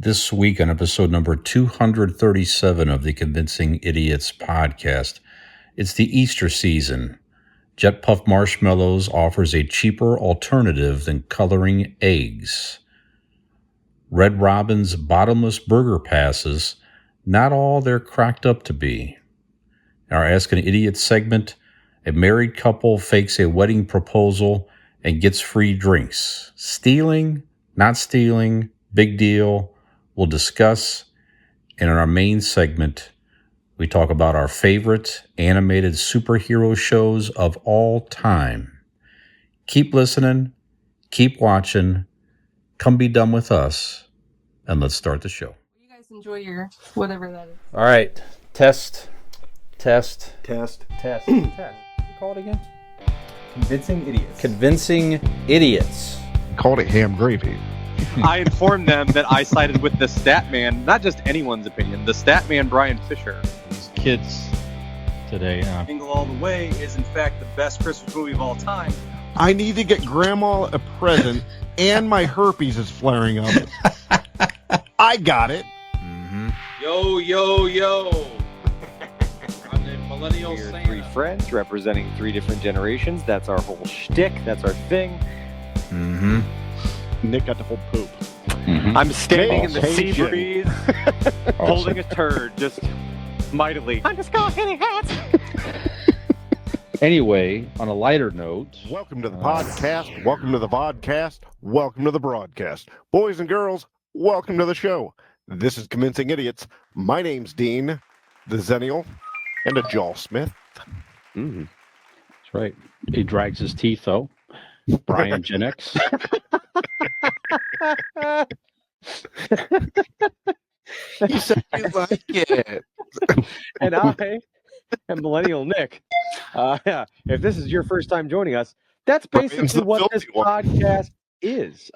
This week on episode number 237 of the Convincing Idiots podcast, it's the Easter season. Jet Puff Marshmallows offers a cheaper alternative than coloring eggs. Red Robin's Bottomless Burger Passes, not all they're cracked up to be. In our Ask an Idiot segment, a married couple fakes a wedding proposal and gets free drinks. Stealing, not stealing, big deal. We'll discuss. And in our main segment, we talk about our favorite animated superhero shows of all time. Keep listening, keep watching, come be done with us, and let's start the show. You guys enjoy your whatever that is. All right, test. Test. Call it again. Convincing idiots. Convincing idiots. Called it ham gravy. I informed them that I sided with the stat man, not just anyone's opinion, the stat man Brian Fisher. These kids today. Jingle All the Way is in fact the best Christmas movie of all time. I need to get Grandma a present, and my herpes is flaring up. I got it. Mm-hmm. Yo. I'm the millennial We're Santa. three friends representing three different generations. That's our whole shtick. That's our thing. Mm-hmm. Nick got to hold poop. Mm-hmm. I'm standing in the sea Awesome. breeze, holding a turd, just mightily. I'm just going hitting hats. Anyway, on a lighter note, Welcome to the podcast. Welcome to the vodcast. Welcome to the broadcast. Boys and girls, welcome to the show. This is Convincing Idiots. My name's Dean, the Zennial, and a Jaw Smith. Mm-hmm. that's right. He drags his teeth though. Brian Gen X. You said you like it. And I am Millennial Nick. Yeah, if this is your first time joining us, that's Brian's basically the what this filthy one. podcast is.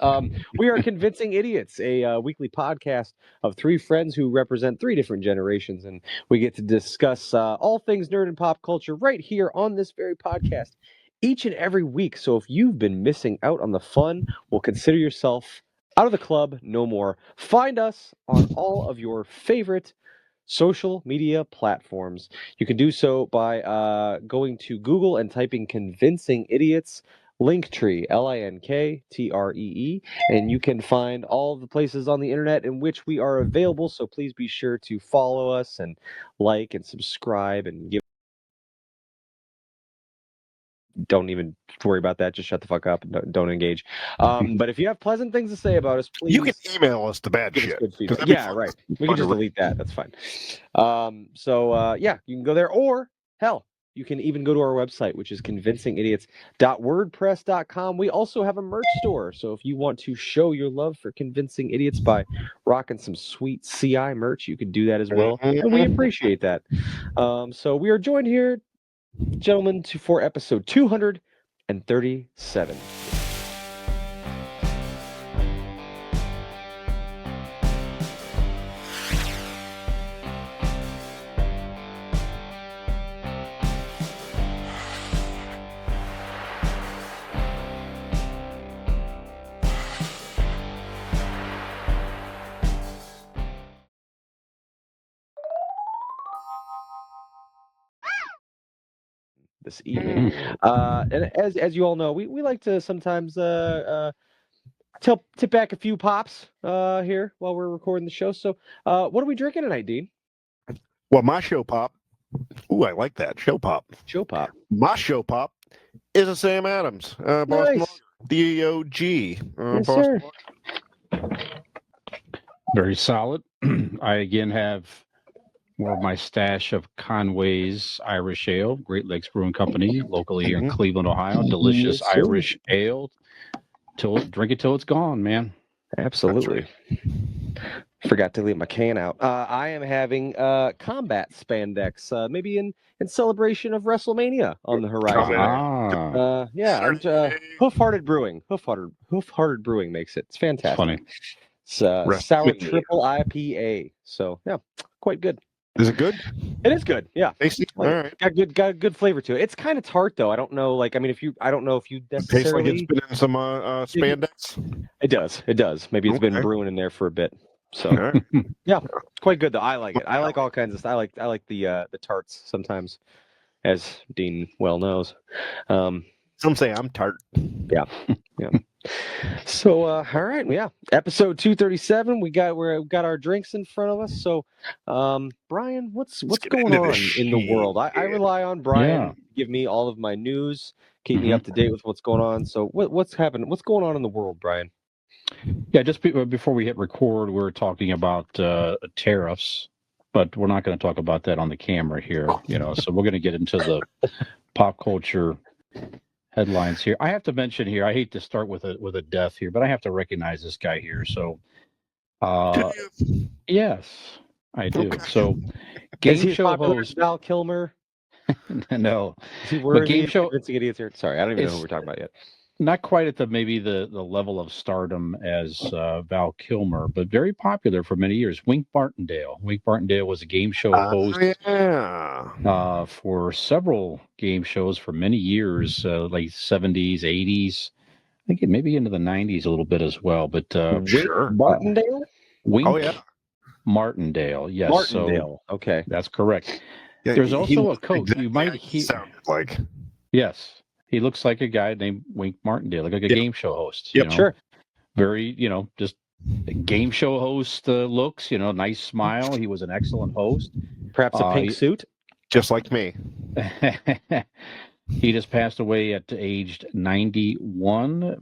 We are Convincing Idiots, a weekly podcast of three friends who represent three different generations, and we get to discuss all things nerd and pop culture right here on this very podcast each and every week. So if you've been missing out on the fun, well, consider yourself out of the club no more. Find us on all of your favorite social media platforms. You can do so by going to Google and typing Convincing Idiots Linktree, Linkttree, and you can find all the places on the internet in which we are available. So please be sure to follow us and like and subscribe and give. Don't even worry about that. Just shut the fuck up and don't engage. But if you have pleasant things to say about us, please. You can email us the bad give us shit. good 'cause feedback. that'd be Yeah, fun. right. We Fun can to just read. delete that. That's fine. Yeah, you can go there, or hell, you can even go to our website, which is convincingidiots.wordpress.com. We also have a merch store, so if you want to show your love for Convincing Idiots by rocking some sweet CI merch, you can do that as well, and we appreciate that. So we are joined here, gentlemen, for episode 237. This evening. And as you all know, we like to sometimes tip back a few pops here while we're recording the show. So what are we drinking tonight, Dean? Well, my show pop. Ooh, I like that. Show pop. Show pop. My show pop is a Sam Adams. Boston Nice. DOG. Yes, Boston sir. Very solid. I again have more of my stash of Conway's Irish Ale, Great Lakes Brewing Company, locally here in Cleveland, Ohio. Delicious Yes, sir. Irish ale. Drink it till it's gone, man. Absolutely. Forgot to leave my can out. I am having combat spandex, maybe in celebration of WrestleMania on the horizon. Ah, Yeah, and, Hoof-Hearted Brewing. Hoof-Hearted Brewing makes it. It's fantastic. funny. It's WrestleMania. sour triple IPA. So yeah, quite good. Is it good? It is good. Yeah. Tasty? Like, All right. got a good flavor to it. It's kind of tart though. I don't know. Like, I mean, I don't know if you Tastes like necessarily. it's been in some spandex. It does. Maybe it's been Okay. brewing in there for a bit. So All right. yeah, it's quite good though. I like it. I like all kinds of stuff. I like the tarts sometimes, as Dean well knows. Some say I'm tart. Yeah. So all right, yeah. Episode 237. We got our drinks in front of us. So Brian, what's get going into on this in the world? I shit. rely on Brian Yeah. to give me all of my news, keep me up to date with what's going on. So what's happening? What's going on in the world, Brian? Yeah, just before we hit record, we were talking about tariffs, but we're not going to talk about that on the camera here. So we're going to get into the pop culture headlines here. I have to mention here, I hate to start with a death here, but I have to recognize this guy here. So, yes, I do. Okay. So, Is game he as show popular as host. Val Kilmer? No, Is he but worthy game of show. convincing idiots here? Sorry, I don't even know who It's we're talking about yet. not quite at maybe the level of stardom as Val Kilmer, but very popular for many years. Wink Martindale. Wink Martindale was a game show host Yeah. for several game shows for many years, like 70s, 80s. I think maybe into the 90s a little bit as well. But Wink Sure. Martindale? Wink Oh yeah. Martindale. Yes. Martindale. So Okay. that's correct. Yeah, There's he also was a coach. exactly You might how he hear. sounded like. Yes. He looks like a guy named Wink Martindale, like a Yep. game show host. Yep. Sure. Very, just game show host looks, nice smile. He was an excellent host. Perhaps a pink suit? Just like me. He just passed away at aged 91.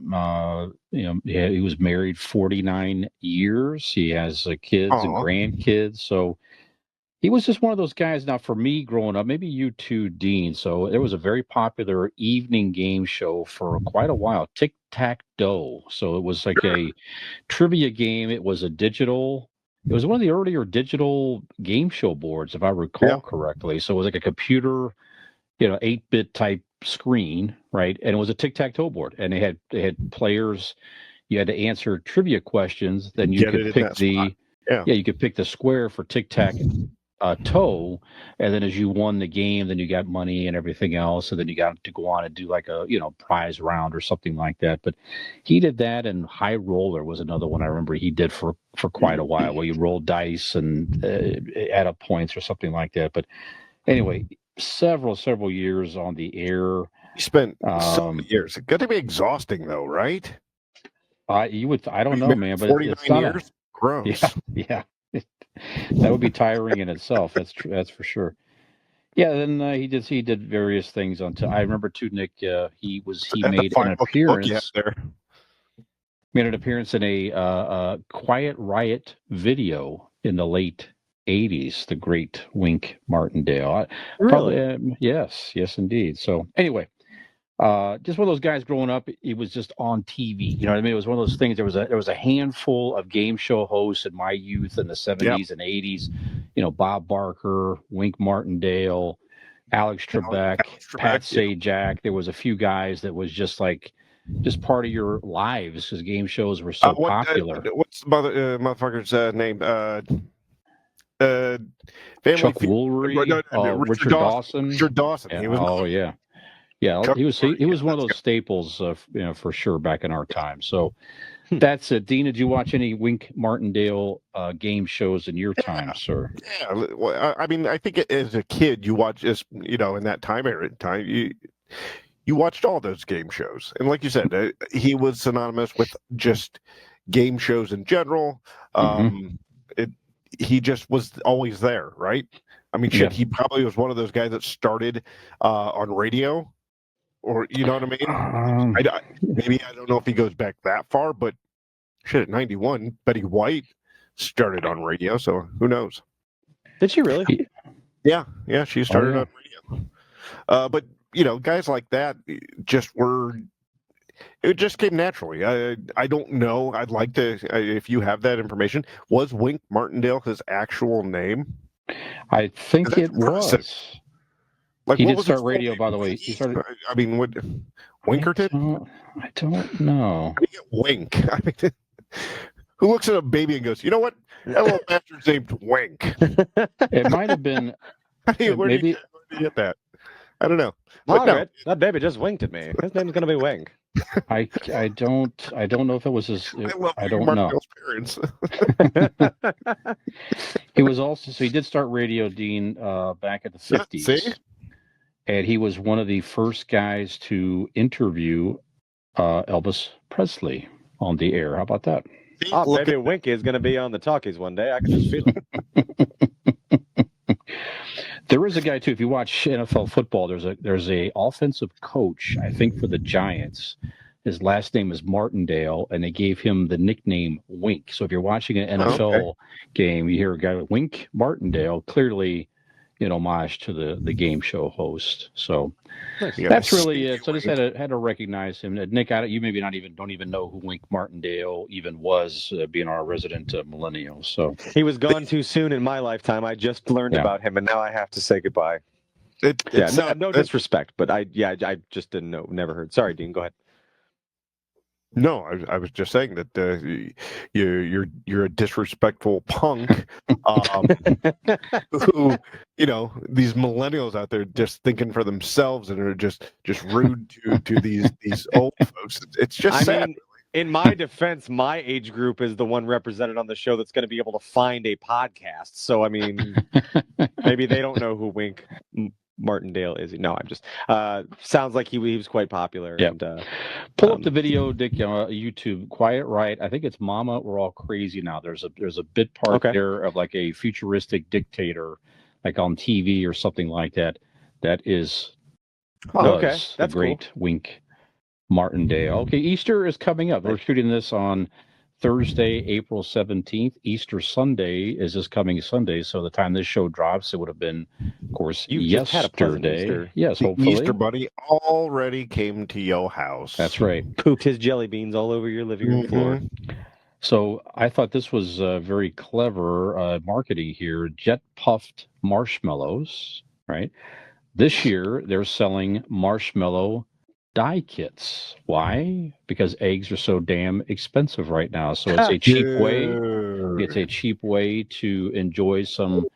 He was married 49 years. He has kids and Aw. grandkids. So he was just one of those guys. Now, for me growing up, maybe you too, Dean. So it was a very popular evening game show for quite a while, Tic-Tac-Toe. So it was like a trivia game. It was it was one of the earlier digital game show boards, if I recall correctly. So it was like a computer, 8-bit type screen, right? And it was a tic-tac-toe board. And they had players. You had to answer trivia questions. Then you could pick you could pick the square for tic-tac-toe. And then as you won the game, then you got money and everything else. And then you got to go on and do like a, prize round or something like that. But he did that, and High Roller was another one I remember he did for quite a while, where you roll dice and add up points or something like that. But anyway, several years on the air. You spent so many years. It's got to be exhausting, though, right? I don't know, man, but 49 it's not years. Gross. Yeah. That would be tiring in itself. That's true. That's for sure. Yeah. Then he did various things I remember too, Nick. He made an appearance. Made an appearance in a Quiet Riot video in the late 80s, the great Wink Martindale. Really? Yes, indeed. So anyway, just one of those guys growing up. He was just on TV. You know what I mean? It was one of those things. There was a handful of game show hosts in my youth in the 70s and 80s. Bob Barker, Wink Martindale, Alex Trebek, Pat Sajak. There was a few guys that was just part of your lives because game shows were so popular. What's the motherfucker's name? Chuck Woolery, Richard Dawson. Richard Dawson. Yeah. Yeah, he was one of those staples, for sure back in our time. So that's it. Dean, did you watch any Wink Martindale game shows in your time, sir? Yeah, well, I mean, I think as a kid, you watch just in that time you watched all those game shows, and like you said, he was synonymous with just game shows in general. He just was always there, right? I mean, shit, he probably was one of those guys that started on radio. Or you know what I mean? Maybe I don't know if he goes back that far, but shit, at 91, Betty White started on radio, so who knows? Did she really? Yeah, she started on radio. But guys like that it just came naturally. I don't know. I'd like to, if you have that information. Was Wink Martindale his actual name? I think it was. He did start radio, by the way. He started. I mean, what Winkerton? I don't know. Wink. I mean, who looks at a baby and goes, "You know what? That little bastard's named Wink." It might have been. Where did you get that? I don't know. Margaret, that baby just winked at me. His name's gonna be Wink. I don't know if it was his. I love I Wink don't know. Martindale's parents. He was also he did start radio, Dean, back in the 50s. See? And he was one of the first guys to interview Elvis Presley on the air. How about that? See, Oh, look maybe at- Wink is going to be on the talkies one day. I can just feel it. There is a guy too. If you watch NFL football, there's a offensive coach, I think, for the Giants. His last name is Martindale, and they gave him the nickname Wink. So if you're watching an NFL game, you hear a guy with Wink Martindale, clearly in homage to the game show host. So that's really it. So I just had to recognize him. Nick, you maybe don't even know who Wink Martindale even was, being our resident millennial. So He was gone too soon in my lifetime. I just learned about him, and now I have to say goodbye. No disrespect, but I just didn't know, never heard. Sorry, Dean, go ahead. No, I was just saying that you're a disrespectful punk who, these millennials out there just thinking for themselves and are just rude to these old folks. It's just sad. Mean, in my defense, my age group is the one represented on the show that's going to be able to find a podcast. So, I mean, maybe they don't know who Wink Martindale is. No, I'm just sounds like he was quite popular. Yeah. And, pull up the video, Dick, YouTube. Quiet Right. I think it's Mama, We're All Crazy Now. There's a bit part there of like a futuristic dictator, like on TV or something like that. That is that's the great cool. Wink Martindale. Okay, Easter is coming up. We're shooting this on Thursday, April 17th. Easter Sunday is this coming Sunday. So the time this show drops, it would have been, of course, yesterday. Yes, hopefully. Easter Bunny already came to your house. That's right. Pooped his jelly beans all over your living room floor. So I thought this was very clever marketing here. Jet puffed marshmallows, right? This year, they're selling marshmallow dye kits. Why? Because eggs are so damn expensive right now. So it's a cheap way. It's a cheap way to enjoy some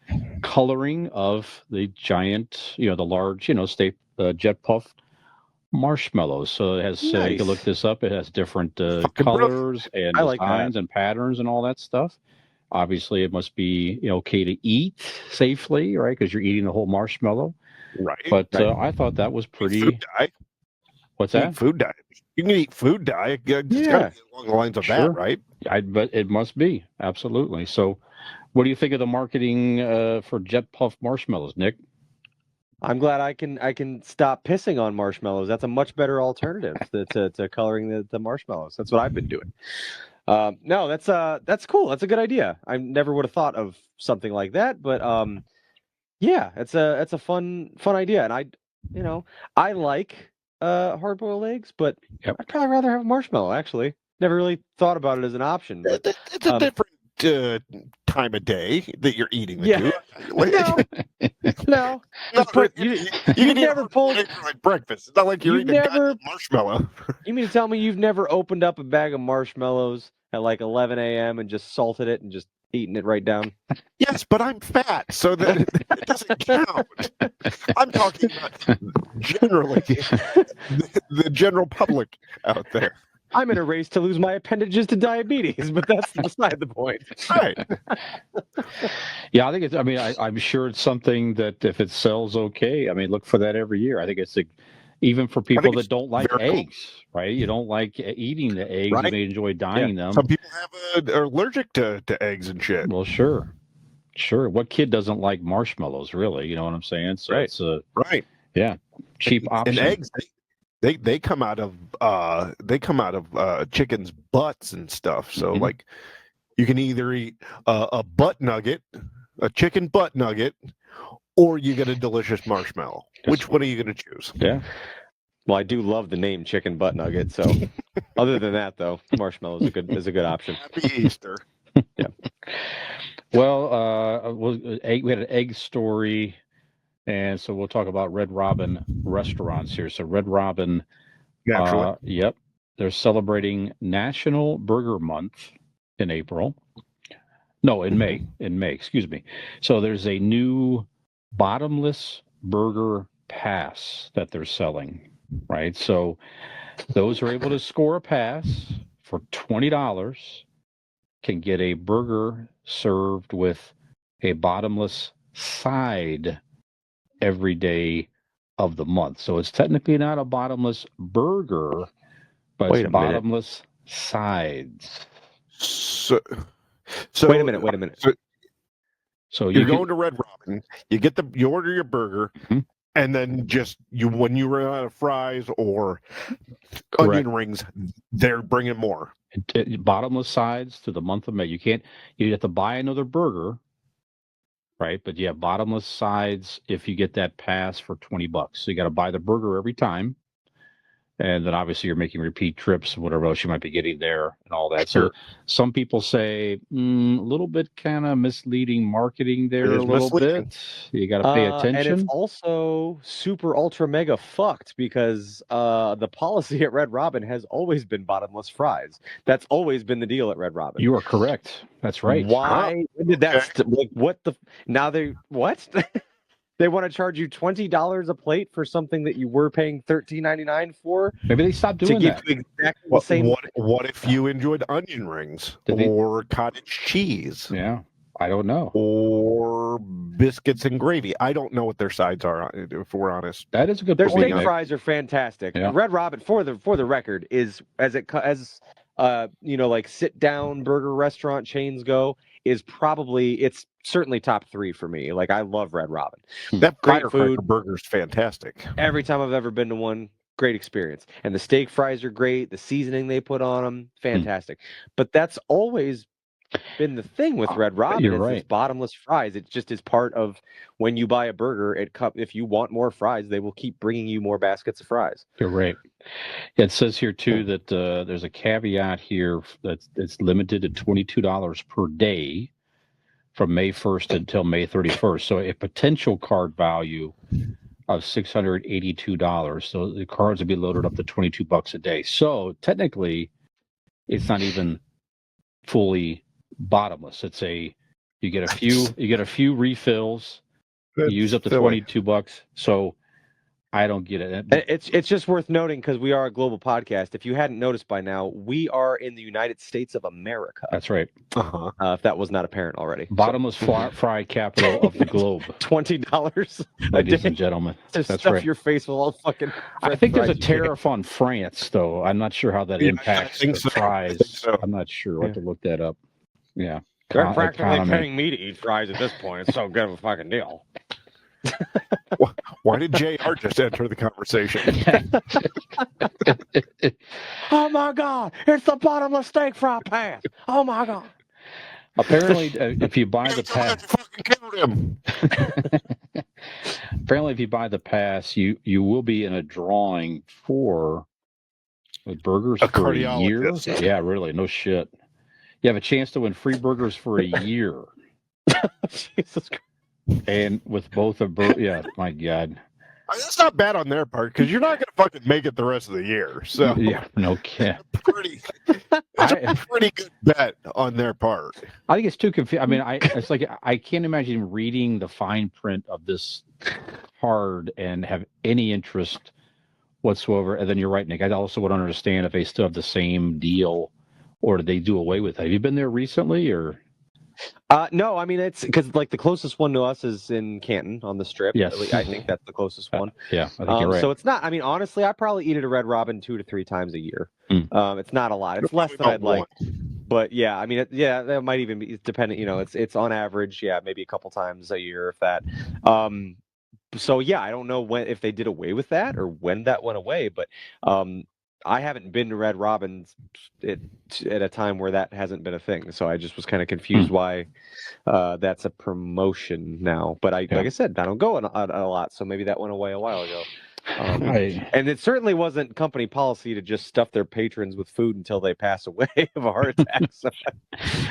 coloring of the giant, the large, jet puff marshmallows. So it has. You can look this up. It has different colors and designs and patterns and all that stuff. Obviously, it must be okay to eat safely, right? Because you're eating the whole marshmallow. Right. But I thought that was pretty. Food dye. What's that? Food dye. You can eat food dye. It's got to be along the lines of that, right? But it must be. Absolutely. So what do you think of the marketing for Jet Puff marshmallows, Nick? I'm glad I can stop pissing on marshmallows. That's a much better alternative to coloring the marshmallows. That's what I've been doing. No, that's cool. That's a good idea. I never would have thought of something like that, but it's a fun idea. And I like hard-boiled eggs, but I'd probably rather have a marshmallow. Actually, never really thought about it as an option. But it's a different time of day that you're eating the two. No. You never pulled it like breakfast. It's not like you're eating a marshmallow. You mean to tell me you've never opened up a bag of marshmallows at like 11 a.m. and just salted it and just eating it right down? Yes, but I'm fat, so that it doesn't count. I'm talking about generally the general public out there. I'm in a race to lose my appendages to diabetes, but that's beside the point. Right. Yeah, I think it's. I mean, I'm sure it's something that if it sells, okay. I mean, look for that every year. I think it's even for people that don't like eggs, right? You don't like eating the eggs. Right. You may enjoy dyeing them. Some people are allergic to eggs and shit. Well, sure. What kid doesn't like marshmallows, really? You know what I'm saying? So it's right. Yeah, cheap option. And eggs, they come out of chickens' butts and stuff. So like, you can either eat a butt nugget, a chicken butt nugget, or you get a delicious marshmallow. Which one are you going to choose? Yeah. Well, I do love the name chicken butt nugget. So, other than that, though, marshmallow is a good option. Happy Easter. Yeah. Well, we had an egg story, and so we'll talk about Red Robin restaurants here. So Red Robin, they're celebrating National Burger Month in April. No, in May. Excuse me. So there's a new Bottomless Burger Pass that they're selling, right? So Those who are able to score a pass for $20 can get a burger served with a bottomless side every day of the month. So it's technically not a bottomless burger, but Wait it's a minute. bottomless sides. So Wait a minute. So you're you going to Red Robin, you order your burger, Mhm. and then when you run out of fries or Correct. onion rings, they're bringing more. Bottomless sides through the month of May. You have to buy another burger, right? But you have bottomless sides if you get that pass for $20. So you got to buy the burger every time. And then obviously you're making repeat trips, whatever else you might be getting there and all that. Sure. So some people say a little bit kind of misleading marketing there, It a is little misleading. bit. You got to pay attention. And it's also super ultra mega fucked because the policy at Red Robin has always been bottomless fries. That's always been the deal at Red Robin. You are correct. That's right. Why did that? Okay. Like, what the? Now they what? They want to charge you $20 a plate for something that you were paying $13.99 for Maybe they stopped to doing give that. you exactly the same. What if you enjoyed onion rings Did they- or cottage cheese Yeah, I don't know. or biscuits and gravy? I don't know what their sides are, if we're honest. That is a good Their point. steak Nick. fries are fantastic. Yeah. Red Robin, for the record, is like sit down burger restaurant chains go, it's certainly top 3 for me. Like, I love Red Robin. That Great firecracker food. burger's fantastic. Every time I've ever been to one, great experience. And the steak fries are great. The seasoning they put on them, fantastic. But that's always been the thing with Red Robin. You're It's right. bottomless fries. It just is part of when you buy a burger. If you want more fries, they will keep bringing you more baskets of fries. You're right. It says here too that there's a caveat here that it's limited to $22 per day from May 1st until May 31st. So a potential card value of $682. So the cards would be loaded up to $22 a day. So technically, it's not even fully bottomless. You get a few refills. You use up to $22. So I don't get it. It's just worth noting, because we are a global podcast. If you hadn't noticed by now, we are in the United States of America. That's right. If that was not apparent already. Bottomless fry capital of the globe. $20 a Ladies day and gentlemen. to That's stuff right. your face with all fucking. I think there's a fries you tariff on France, though. I'm not sure how that Yeah, impacts I think the so. fries. I think so. I'm not sure. I'll have to look that up. Yeah. They're practically Economy. paying me to eat fries at this point. It's so good of a fucking deal. Why did JR just enter the conversation? Oh my God! It's the bottomless steak fry pass. Oh my God! Apparently, if you buy the You have pass, to fucking killed him. apparently if you buy the pass, you will be in a drawing for burgers A for a year. cardiologist. Yeah, really, no shit. You have a chance to win free burgers for a year, Jesus Christ. and with both yeah, my God. That's not bad on their part, because you're not going to fucking make it the rest of the year. So Yeah, no kidding. That's a pretty good bet on their part. I think it's too confusing. I mean, it's like I can't imagine reading the fine print of this card and have any interest whatsoever. And then you're right, Nick. I also would understand if they still have the same deal, or did they do away with it? Have you been there recently, or? No, I mean, it's because like the closest one to us is in Canton on the Strip. Yes. At least I think that's the closest one. Yeah, I think you're right. So it's not. I mean, honestly, I probably eat at a Red Robin 2 to 3 times a year. Mm. It's not a lot. It's less than I'd like. But yeah, I mean, that might even be dependent. It's on average, maybe a couple times a year, if that. So yeah, I don't know if they did away with that or when that went away, but I haven't been to Red Robin's at a time where that hasn't been a thing. So I just was kind of confused why that's a promotion now. But like I said, I don't go a lot, so maybe that went away a while ago. And it certainly wasn't company policy to just stuff their patrons with food until they pass away of a heart attack. So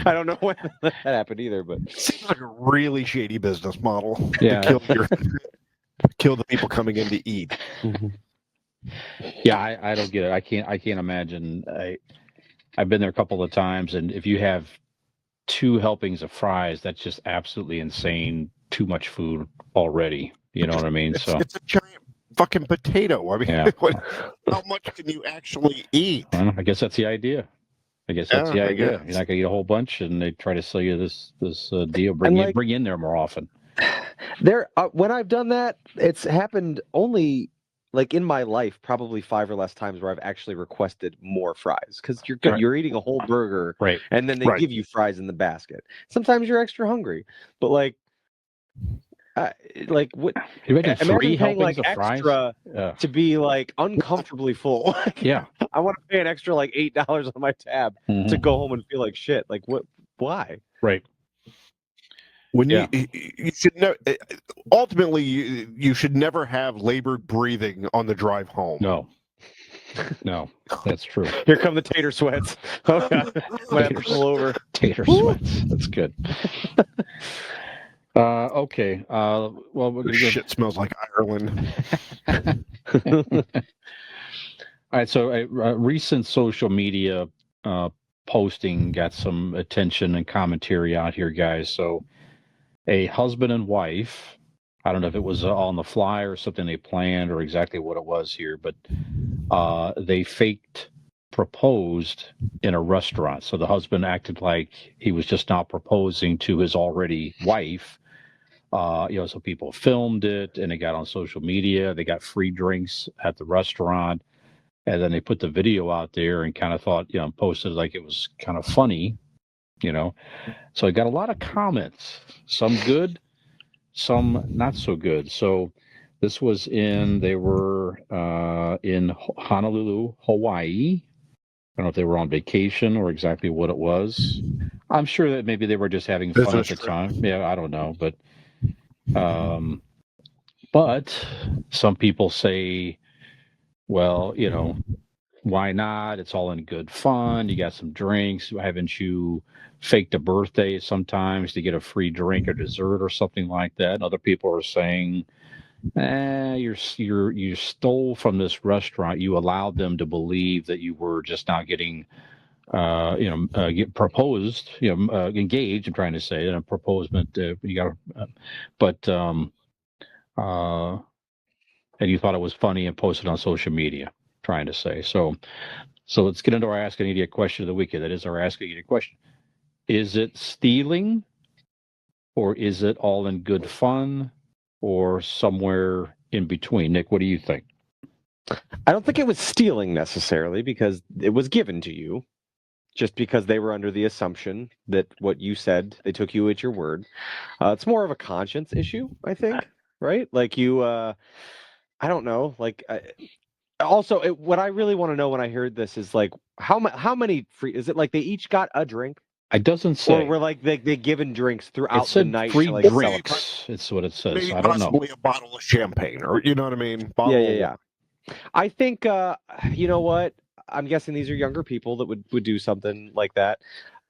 I don't know when that happened either, but Seems like a really shady business model. Yeah. To kill the people coming in to eat. Yeah, I don't get it. I can't imagine. I've been there a couple of times, and if you have 2 helpings of fries, that's just absolutely insane. Too much food already. You know what I mean? It's a giant fucking potato. I mean, Yeah. how much can you actually eat? Well, I guess that's the idea. I guess that's the Yeah, I idea. guess. You're not gonna eat a whole bunch, and they try to sell you this deal. And, Bring in there more often. When I've done that, it's happened only like in my life, probably 5 or less times where I've actually requested more fries because Right. you're eating a whole burger, Right. and then they Right. give you fries in the basket. Sometimes you're extra hungry, but like what? Can you imagine Imagine three paying like helpings of fries? extra to be like uncomfortably full. Yeah. I want to pay an extra like $8 on my tab to go home and feel like shit. Like what? Why? Right. When Yeah. you should know, ultimately you should never have labored breathing on the drive home. No, that's true. Here come the tater sweats. Oh, God. I'm gonna have to pull over. Tater sweats. That's good. Okay. Well, we're gonna Shit smells like Ireland. All right. So a recent social media posting got some attention and commentary out here, guys. So a husband and wife, I don't know if it was on the fly or something they planned or exactly what it was here, but they faked proposed in a restaurant. So the husband acted like he was just not proposing to his already wife. So people filmed it and it got on social media. They got free drinks at the restaurant. And then they put the video out there and kind of thought, posted like it was kind of funny, So I got a lot of comments, some good, some not so good. So this was they were in Honolulu, Hawaii. I don't know if they were on vacation or exactly what it was. I'm sure that maybe they were just having fun at the time. Yeah, I don't know. But some people say, well, why not? It's all in good fun. You got some drinks. Haven't you faked a birthday sometimes to get a free drink or dessert or something like that? And other people are saying, you stole from this restaurant. You allowed them to believe that you were just not getting, get proposed, engaged. I'm trying to say, and a proposement. You got, and you thought it was funny and posted on social media. Trying to say so. Let's get into our Ask an Idiot question of the week. That is our Ask an Idiot question. Is it stealing, or is it all in good fun, or somewhere in between? Nick, what do you think? I don't think it was stealing necessarily because it was given to you, just because they were under the assumption that what you said, they took you at your word. It's more of a conscience issue, I think, right? Like I don't know, like. Also, what I really want to know when I heard this is like how many free is it? Like they each got a drink? It doesn't say. Or were like they given drinks throughout it said the night? Free to, like, drinks. It's what it says. Maybe I don't know. possibly a bottle of champagne, or you know what I mean? Yeah. I think you know what? I'm guessing these are younger people that would do something like that.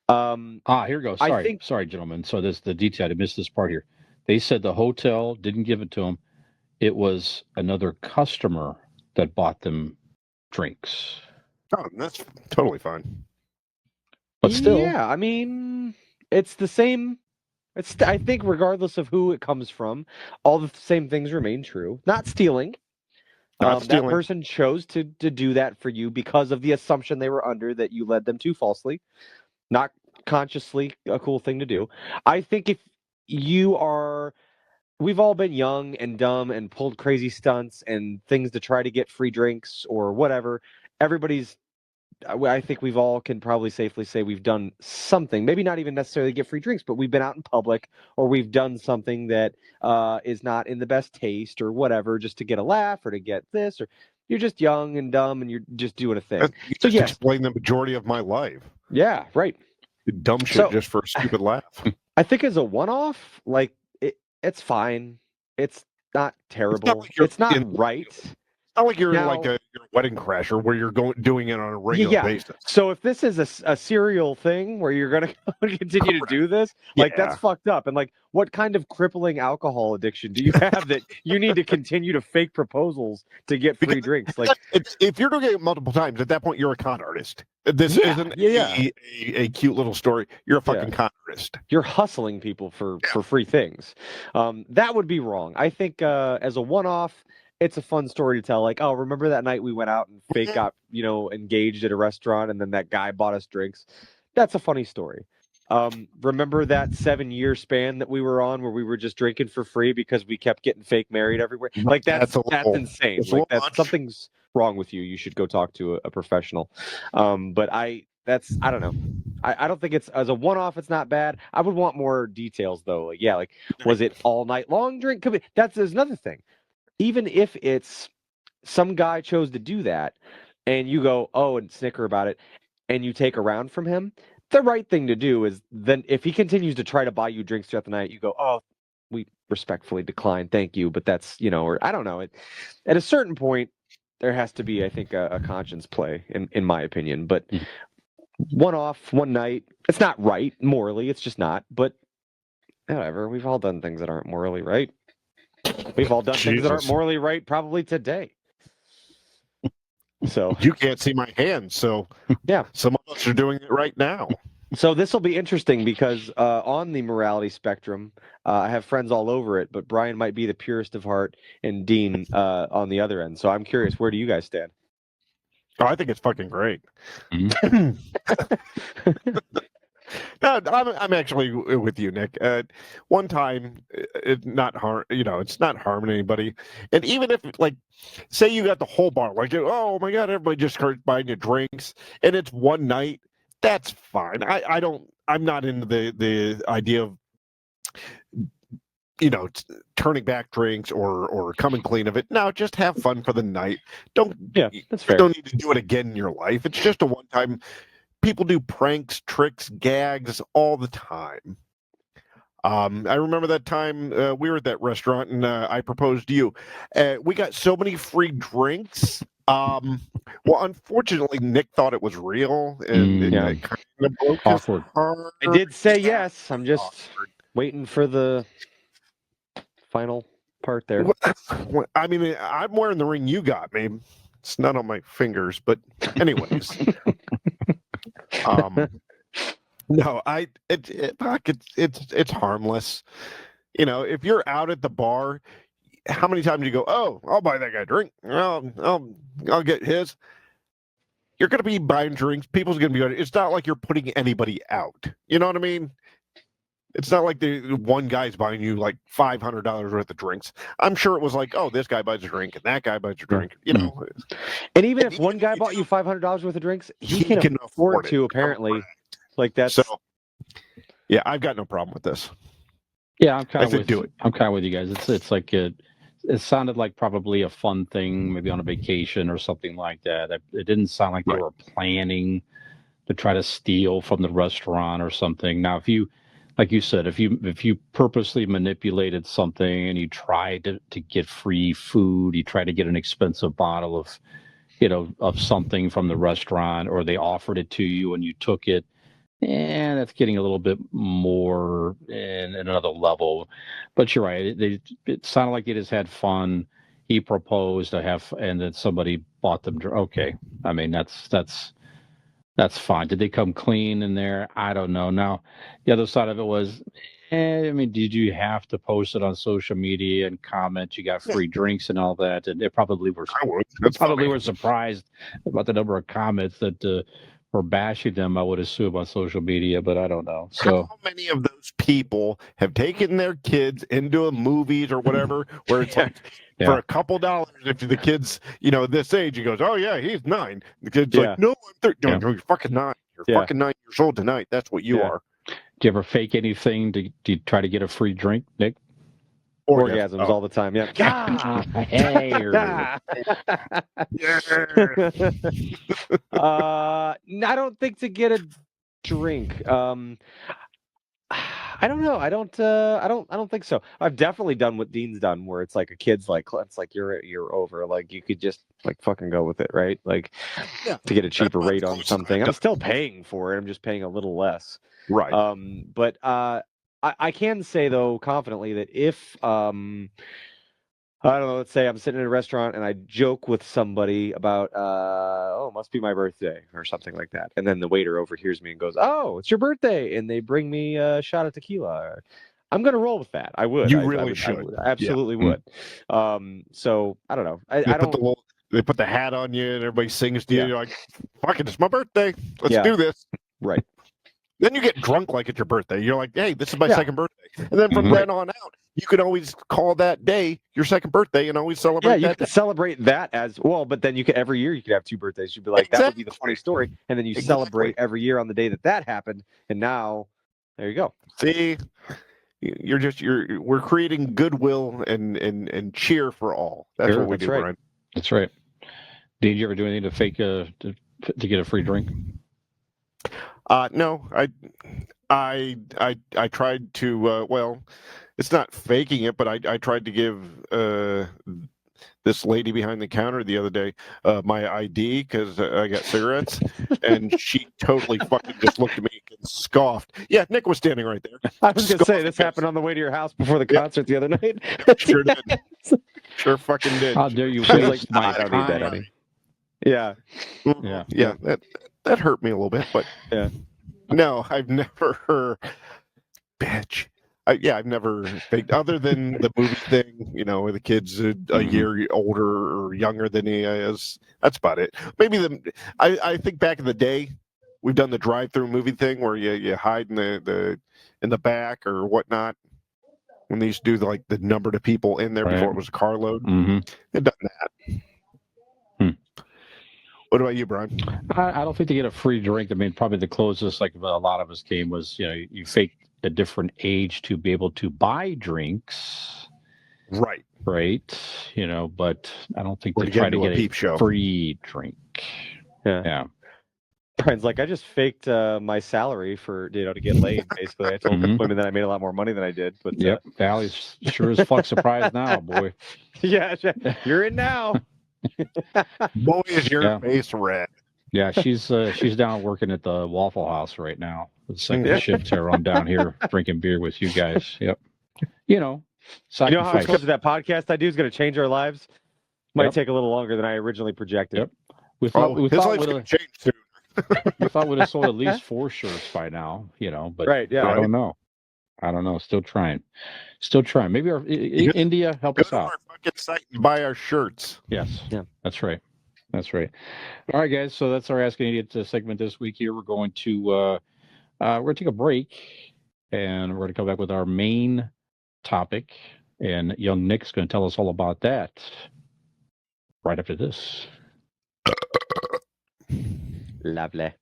Here goes. Sorry, gentlemen. So there's the detail. I missed this part here. They said the hotel didn't give it to them. It was another customer that bought them drinks. Oh, that's totally fine. But still, yeah, I mean, it's the same. I think regardless of who it comes from, all the same things remain true. Not stealing. That person chose to do that for you because of the assumption they were under that you led them to falsely. Not consciously a cool thing to do. I think if you are, we've all been young and dumb and pulled crazy stunts and things to try to get free drinks or whatever. I think we've all can probably safely say we've done something, maybe not even necessarily get free drinks, but we've been out in public or we've done something that is not in the best taste or whatever, just to get a laugh or to get this, or you're just young and dumb and you're just doing a thing. You just explain the majority of my life. Yeah, right. Dumb shit just for a stupid laugh. I think as a one-off, like it's fine. It's not terrible. It's not right. It's not like you're like a wedding crasher where you're doing it on a regular basis. So if this is a serial thing where you're going to continue to do this, like that's fucked up. And like, what kind of crippling alcohol addiction do you have that you need to continue to fake proposals to get free drinks? Like, if you're doing it multiple times, at that point you're a con artist. This isn't a cute little story. You're a fucking con artist. You're hustling people for free things. That would be wrong. I think as a one-off, it's a fun story to tell. Like, oh, remember that night we went out and fake got, engaged at a restaurant and then that guy bought us drinks? That's a funny story. Remember that 7-year span that we were on where we were just drinking for free because we kept getting fake married everywhere? Like that's insane. it's a Like little that's much. something's wrong with you. You should go talk to a professional. But I don't know. I don't think it's as a one-off. It's not bad. I would want more details though. Like, was it all night long drink? There's another thing. Even if it's some guy chose to do that, and you go, oh, and snicker about it, and you take a round from him, the right thing to do is then if he continues to try to buy you drinks throughout the night, you go, oh, we respectfully decline, thank you, but that's or I don't know. At a certain point, there has to be, I think, a conscience play, in my opinion. But one off, one night, it's not right morally. It's just not. But whatever. We've all done things that aren't morally right. We've all done things that aren't morally right probably today. So you can't see my hands, so yeah, some of us are doing it right now. So this will be interesting because on the morality spectrum, I have friends all over it, but Brian might be the purest of heart and Dean on the other end. So I'm curious, where do you guys stand? Oh, I think it's fucking great. Mhm. No, I'm actually with you, Nick. One time, it's not it's not harming anybody. And even if, like, say you got the whole bar, like, oh my god, everybody just starts buying you drinks, and it's one night, that's fine. I'm not into the idea of turning back drinks or coming clean of it. No, just have fun for the night. That's fair. Don't need to do it again in your life. It's just a one time. People do pranks, tricks, gags all the time. I remember that time we were at that restaurant and I proposed to you. We got so many free drinks. Well, unfortunately, Nick thought it was real, and it kind of broke his heart. I did say yes. I'm just waiting for the final part there. I mean, I'm wearing the ring you got me. It's not on my fingers, but anyways. No, it's harmless. If you're out at the bar, how many times do you go, oh, I'll buy that guy a drink. I'll get his. You're going to be buying drinks. People's going to be. It's not like you're putting anybody out. You know what I mean? It's not like the one guy's buying you like $500 worth of drinks. I'm sure it was like, oh, this guy buys a drink and that guy buys a drink. And even if one guy bought you $500 worth of drinks, he can afford to, apparently. Like that's so. Yeah, I've got no problem with this. Yeah, I'm kind of with you guys. It's like it sounded like probably a fun thing, maybe on a vacation or something like that. It didn't sound like they were planning to try to steal from the restaurant or something. Now, if you, like you said, if you purposely manipulated something and you tried to get free food, you tried to get an expensive bottle of, of something from the restaurant, or they offered it to you and you took it, and that's getting a little bit more in another level. But you're right. It sounded like they just had fun. He proposed and then somebody bought them. Okay. I mean, that's fine. Did they come clean in there? I don't know. Now, the other side of it was, I mean, did you have to post it on social media and comment you got free drinks and all that? And they probably were surprised about the number of comments that were bashing them, I would assume, on social media, but I don't know. So how many of those people have taken their kids into a movies or whatever where it's like for a couple dollars, if the kid's this age, he goes, oh yeah, he's 9. The kid's like, no, I'm 13. No, you're fucking 9. You're fucking 9 years old tonight. That's what you are. Do you ever fake anything to try to get a free drink, Nick? Orgasms all the time. Yeah. I don't think to get a drink. I don't know. I don't think so. I've definitely done what Dean's done, where it's like a kid's like, it's like you're over. Like you could just like fucking go with it, right? Like to get a cheaper rate on something. I'm still paying for it. I'm just paying a little less. Right. But I can say though confidently that if I don't know, let's say I'm sitting in a restaurant and I joke with somebody about it must be my birthday or something like that, and then the waiter overhears me and goes, oh, it's your birthday, and they bring me a shot of tequila. I'm going to roll with that. I would. You I really would, should. I would, absolutely Yeah. would. So I don't know. I don't. They put the hat on you, and everybody sings to Yeah. you. You're like, "Fuck it, it's my birthday. Let's Yeah. do this." Right. Then you get drunk like it's your birthday. You're like, "Hey, this is my Yeah. second birthday." And then from then on out, you can always call that day your second birthday and always celebrate Yeah, you that can day. celebrate that as well, but then you could every year you could have two birthdays. You'd be like, that would be the funny story, and then you celebrate every year on the day that happened, and now there you go. See, we're creating goodwill and cheer for all. That's what we do, right. Brian. That's right. Did you ever do anything to fake to get a free drink? No, I tried to. Well, it's not faking it, but I tried to give this lady behind the counter the other day my ID because I got cigarettes, and she totally fucking just looked at me and scoffed. Yeah, Nick was standing right there. I was gonna say this happened on the way to your house before the concert the other night. Sure did. Sure fucking did. How dare you I was waste like, my I don't need that, time? honey. Yeah. Yeah. That hurt me a little bit, but yeah. No, I've never, bitch. I've never faked, other than the movie thing, where the kid's a year older or younger than he is. That's about it. Maybe I think back in the day, we've done the drive-through movie thing where you hide in the back or whatnot. When they used to do the number of people in there before it was a carload, they've done that. What about you, Brian? I don't think they get a free drink. I mean, probably the closest, like a lot of us came, was you fake a different age to be able to buy drinks. Right. But I don't think Or they to try to get get a peep show. Free drink. Yeah. Brian's like, I just faked my salary for to get laid. Basically, I told women that I made a lot more money than I did. But Valley's sure as fuck surprised now, boy. Yeah, you're in now. Boy, is your face red. Yeah, she's down working at the Waffle House right now. It's like the shift here. I'm down here drinking beer with you guys. Yep. How much of that podcast I do is going to change our lives? Might take a little longer than I originally projected. Yep. We thought his life's going to change soon. We thought we'd have sold at least 4 shirts by now. But I don't know. Still trying. Maybe India help us out. Our fucking site and buy our shirts. Yes. Yeah. That's right. All right, guys. So that's our Ask an Idiot segment this week. Here we're going to take a break, and we're going to come back with our main topic. And young Nick's going to tell us all about that right after this. Lovely.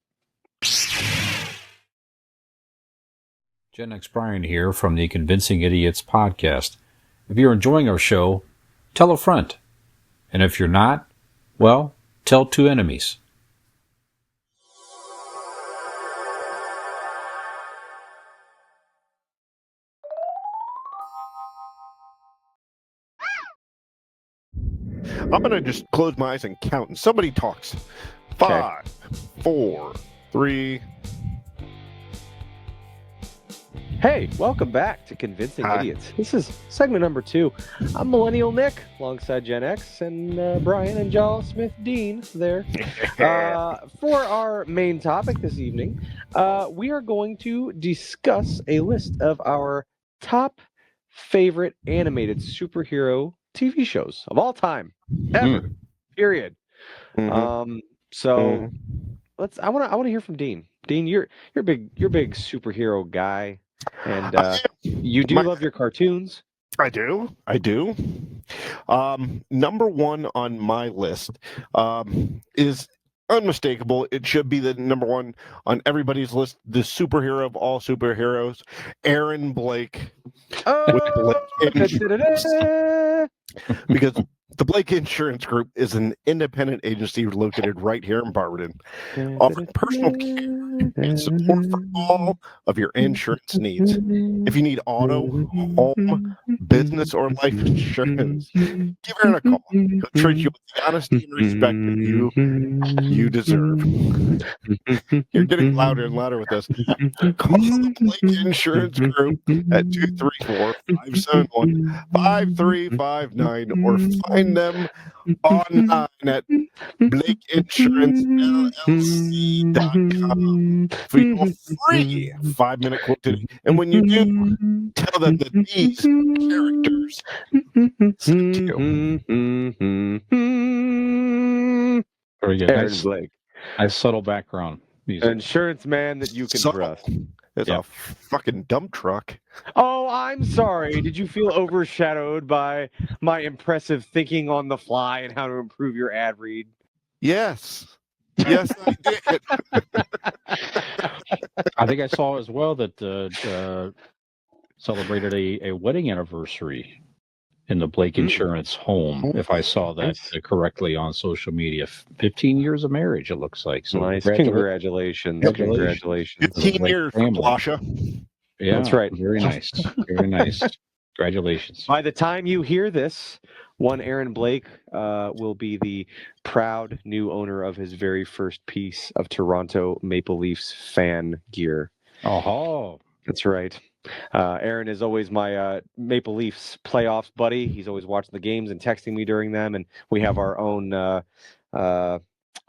Gen X Brian here from the Convincing Idiots podcast. If you're enjoying our show, tell a friend. And if you're not, well, tell 2 enemies. I'm going to just close my eyes and count, and somebody talks. 5, 4, 3. Hey, welcome back to Convincing Idiots. This is segment number 2. I'm Millennial Nick, alongside Gen X, and Brian and Joel Smith Dean there. For our main topic this evening, we are going to discuss a list of our top favorite animated superhero TV shows of all time, ever. Period. So let's. I want to hear from Dean. Dean, you're a big superhero guy, and you do love your cartoons. I do. Number 1 on my list is unmistakable. It should be the number 1 on everybody's list. The superhero of all superheroes, Aaron Blake. Because the Blake Insurance Group is an independent agency located right here in Barberton, offering personal care and support for all of your insurance needs. If you need auto, home, business, or life insurance, give Aaron a call. He'll treat you with the honesty and respect that you deserve. You're getting louder and louder with us. Call the Blake Insurance Group at 234-571-5359 or find them online at BlakeInsuranceLLC.com. for your free 5-minute quote today. And when you do, tell them that these characters sent to you. Very good. Aaron Nice, Blake, nice subtle background music. an insurance man that you can Subtle. trust. It's a fucking dump truck. Oh, I'm sorry. Did you feel overshadowed by my impressive thinking on the fly and how to improve your ad read? Yes. Yes, I did. I think I saw as well that celebrated a wedding anniversary in the Blake Insurance home, if I saw that correctly on social media. 15 years of marriage, it looks like. So Nice. Congratulations. Congratulations. 15 years for Plasha. Yeah, That's right. Very nice. Very nice. Congratulations. By the time you hear this, one Aaron Blake will be the proud new owner of his very first piece of Toronto Maple Leafs fan gear. Oh, That's right. Aaron is always my Maple Leafs playoffs buddy. He's always watching the games and texting me during them. And we have our own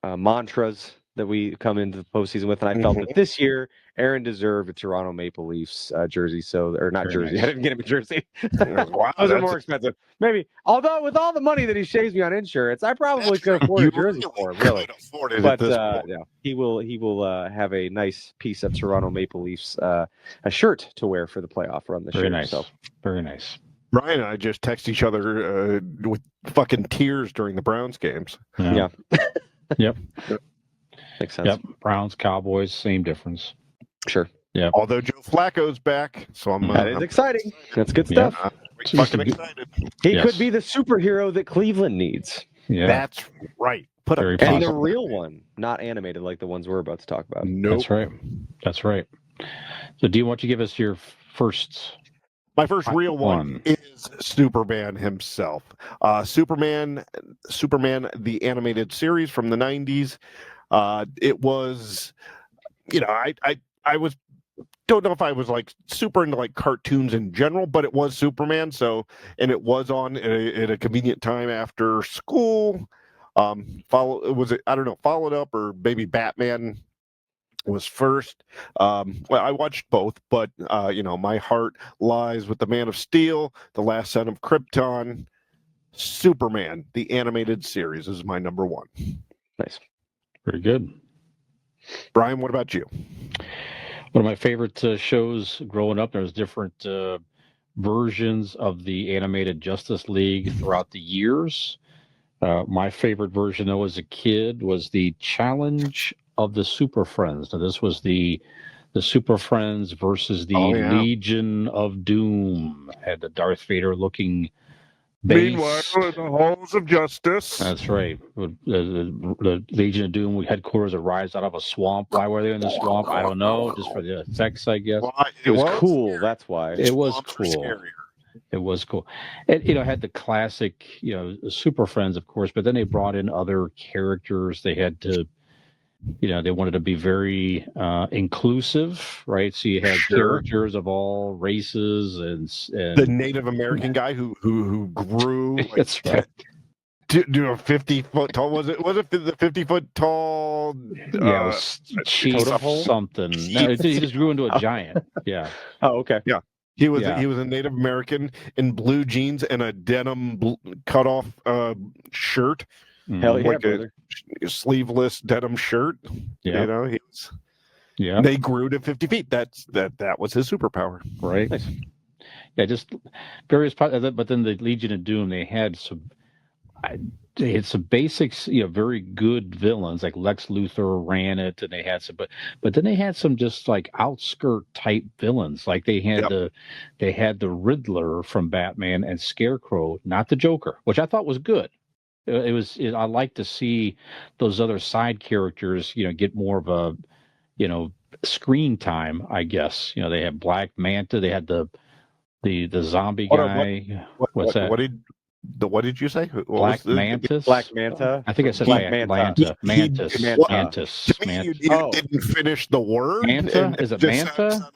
mantras that we come into the postseason with. And I felt that this year, Aaron deserved a Toronto Maple Leafs jersey. Or not Very jersey. nice. I didn't get him a jersey. Wow, Those are more expensive. Maybe. Although with all the money that he shaves me on insurance, I probably could afford a jersey for him. Really. Afford it But at this point. yeah, he will have a nice piece of Toronto Maple Leafs, a shirt to wear for the playoff run this very year. nice. So. Very nice. Brian and I just text each other with fucking tears during the Browns games. Yeah. Yep. Makes sense. Yep. Browns, Cowboys, same difference. Sure. Yep. Although Joe Flacco's back, so I'm That is exciting. That's good stuff. fucking excited. He Yes. could be the superhero that Cleveland needs. Yeah. That's right. Put Very a possible. And the real one, not animated like the ones we're about to talk about. Nope. That's right. That's right. So, do you want to give us your first? My first real one is Superman himself. Superman, the animated series from the 90s. It was, I was, don't know if I was like super into like cartoons in general, but it was Superman. So, and it was on at a convenient time after school. Followed up, or maybe Batman was first. Well, I watched both, but my heart lies with the Man of Steel, the Last Son of Krypton. Superman, the animated series, is my number one. Nice. Very good. Brian, what about you? One of my favorite shows growing up. There's different versions of the animated Justice League throughout the years. My favorite version, though, as a kid, was the Challenge of the Super Friends. Now, this was the Super Friends versus the Legion of Doom. Had the Darth Vader looking base. Meanwhile, in the halls of justice. That's right. The Legion of Doom headquarters arise out of a swamp. Why were they in the swamp? I don't know. Just for the effects, I guess. Well, It was cool. That's why. It was Swamps were cool. scarier. It was cool. It had the classic, Super Friends, of course, but then they brought in other characters. They had to, they wanted to be very inclusive, right? So you had characters of all races and The Native American guy who grew. Like, that's right. Do a 50-foot tall? Was it the 50-foot tall? Chief something. No, he just grew into a giant. Yeah. Oh, okay. Yeah. He was a Native American in blue jeans and a denim cut off shirt. Hell yeah, like brother. A sleeveless denim shirt. Yeah. He was. Yeah. They grew to 50 feet. That was his superpower. Right. Nice. Yeah, just various parts. But then the Legion of Doom, they had some basics, very good villains like Lex Luthor ran it, and they had some, but then they had some just like outskirt type villains. Like they had the Riddler from Batman and Scarecrow, not the Joker, which I thought was good. I like to see those other side characters, get more of a, screen time, I guess. They had Black Manta, they had the zombie guy. What's that? What did you say? Black Mantis? Black Manta. I think I said Black Manta. Mantis. Mantis. To me, you didn't finish the word. Manta? Is it Manta?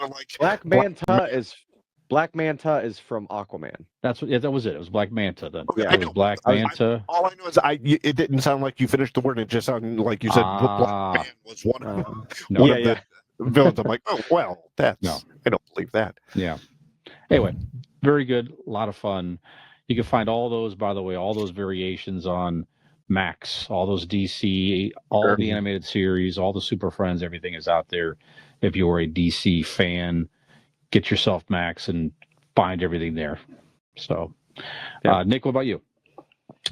Black Manta is from Aquaman. That was it. It was Black Manta then. Yeah, it was Black Manta. All I know is it didn't sound like you finished the word. It just sounded like you said Black Man was one of them. No. One of villains. I'm like, oh well, that's No. I don't believe that. Yeah. Anyway, very good. A lot of fun. You can find all those, by the way, all those variations on Max, all those DC, all the animated series, all the Super Friends, everything is out there. If you're a DC fan, get yourself Max and find everything there. So, Nick, what about you?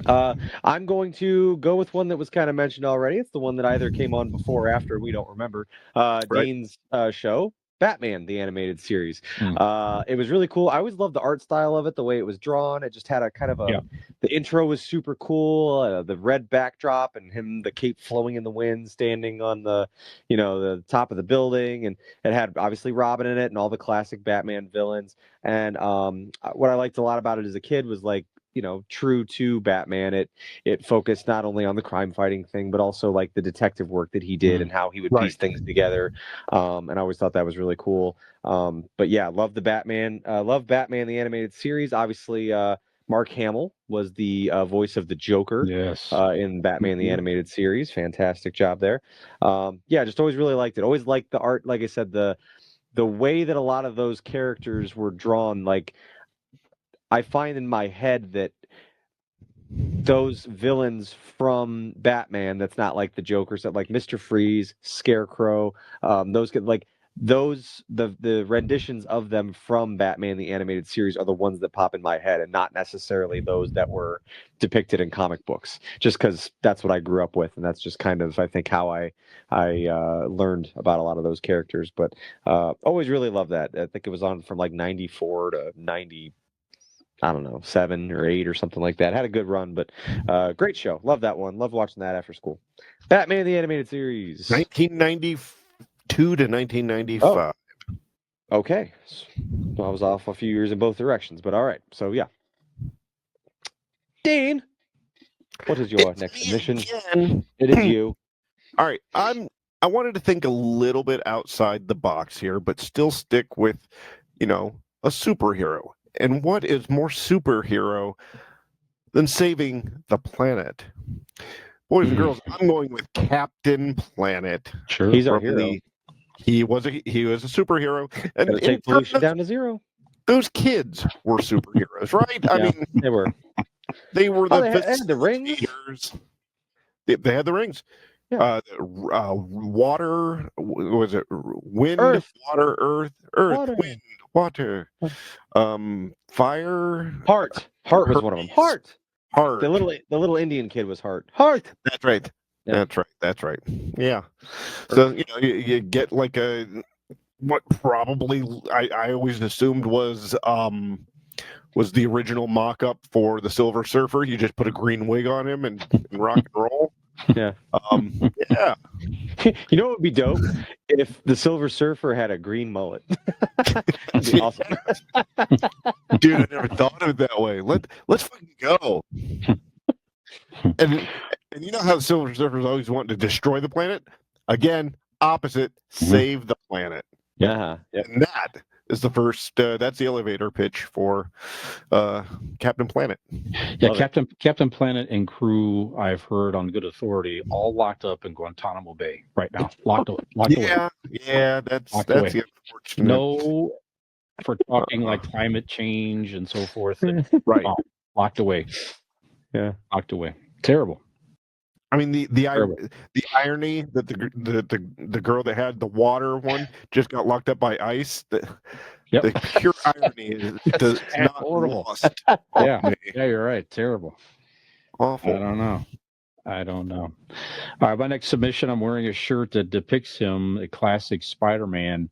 I'm going to go with one that was kind of mentioned already. It's the one that either came on before or after, we don't remember. Dean's show, Batman, the animated series. It was really cool. I always loved the art style of it, the way it was drawn. It just had a kind of a, the intro was super cool. The red backdrop and the cape flowing in the wind, standing on the, the top of the building. And it had obviously Robin in it and all the classic Batman villains. And what I liked a lot about it as a kid was like, true to Batman. It focused not only on the crime fighting thing, but also like the detective work that he did and how he would piece things together. And I always thought that was really cool. But yeah, love the Batman. Love Batman the animated series. Obviously, Mark Hamill was the voice of the Joker. In Batman the animated series. Fantastic job there. Just always really liked it. Always liked the art. Like I said, the way that a lot of those characters were drawn, like I find in my head that those villains from Batman, that's not like the Joker stuff, like Mr. Freeze, Scarecrow, the renditions of them from Batman the animated series are the ones that pop in my head, and not necessarily those that were depicted in comic books. Just because that's what I grew up with, and that's just kind of I think how I learned about a lot of those characters. But always really loved that. I think it was on from like 94 to 90. I don't know, 7 or 8 or something like that. Had a good run, but great show. Love that one. Love watching that after school. Batman the animated series. 1992 to 1995. Oh. Okay. Well, I was off a few years in both directions, but all right. So, yeah. Dean, what is your next submission? It is you. All right. I wanted to think a little bit outside the box here, but still stick with, a superhero. And what is more superhero than saving the planet? Boys and girls, I'm going with Captain Planet. Sure. He's our hero. He was a superhero. And take pollution down to zero. Those kids were superheroes, right? I mean, they were. They were they had the rings. They had the rings. Yeah. Water, was it wind, earth. Water, earth, wind, water, fire. Heart was one of them. Heart. The little Indian kid was Heart. That's right. Yeah. That's right. Yeah. So you get like what probably I always assumed was the original mock-up for the Silver Surfer. You just put a green wig on him and rock and roll. Yeah. Yeah. You know what would be dope? If the Silver Surfer had a green mullet. That'd be awesome. Dude, I never thought of it that way. Let's fucking go. And you know how the Silver Surfer's always wanting to destroy the planet? Again, opposite, save the planet. Yeah. And that is the first. That's the elevator pitch for Captain Planet. Yeah, Captain Planet and crew, I've heard on good authority, all locked up in Guantanamo Bay right now. Locked away. Yeah, that's away. the unfortunate. No, for talking like climate change and so forth. Right. Locked away. Yeah, locked away. Terrible. I mean the irony that the girl that had the water one just got locked up by ice. The pure irony is not lost. Yeah, you're right. Terrible. Awful. I don't know. All right, my next submission. I'm wearing a shirt that depicts him, a classic Spider-Man.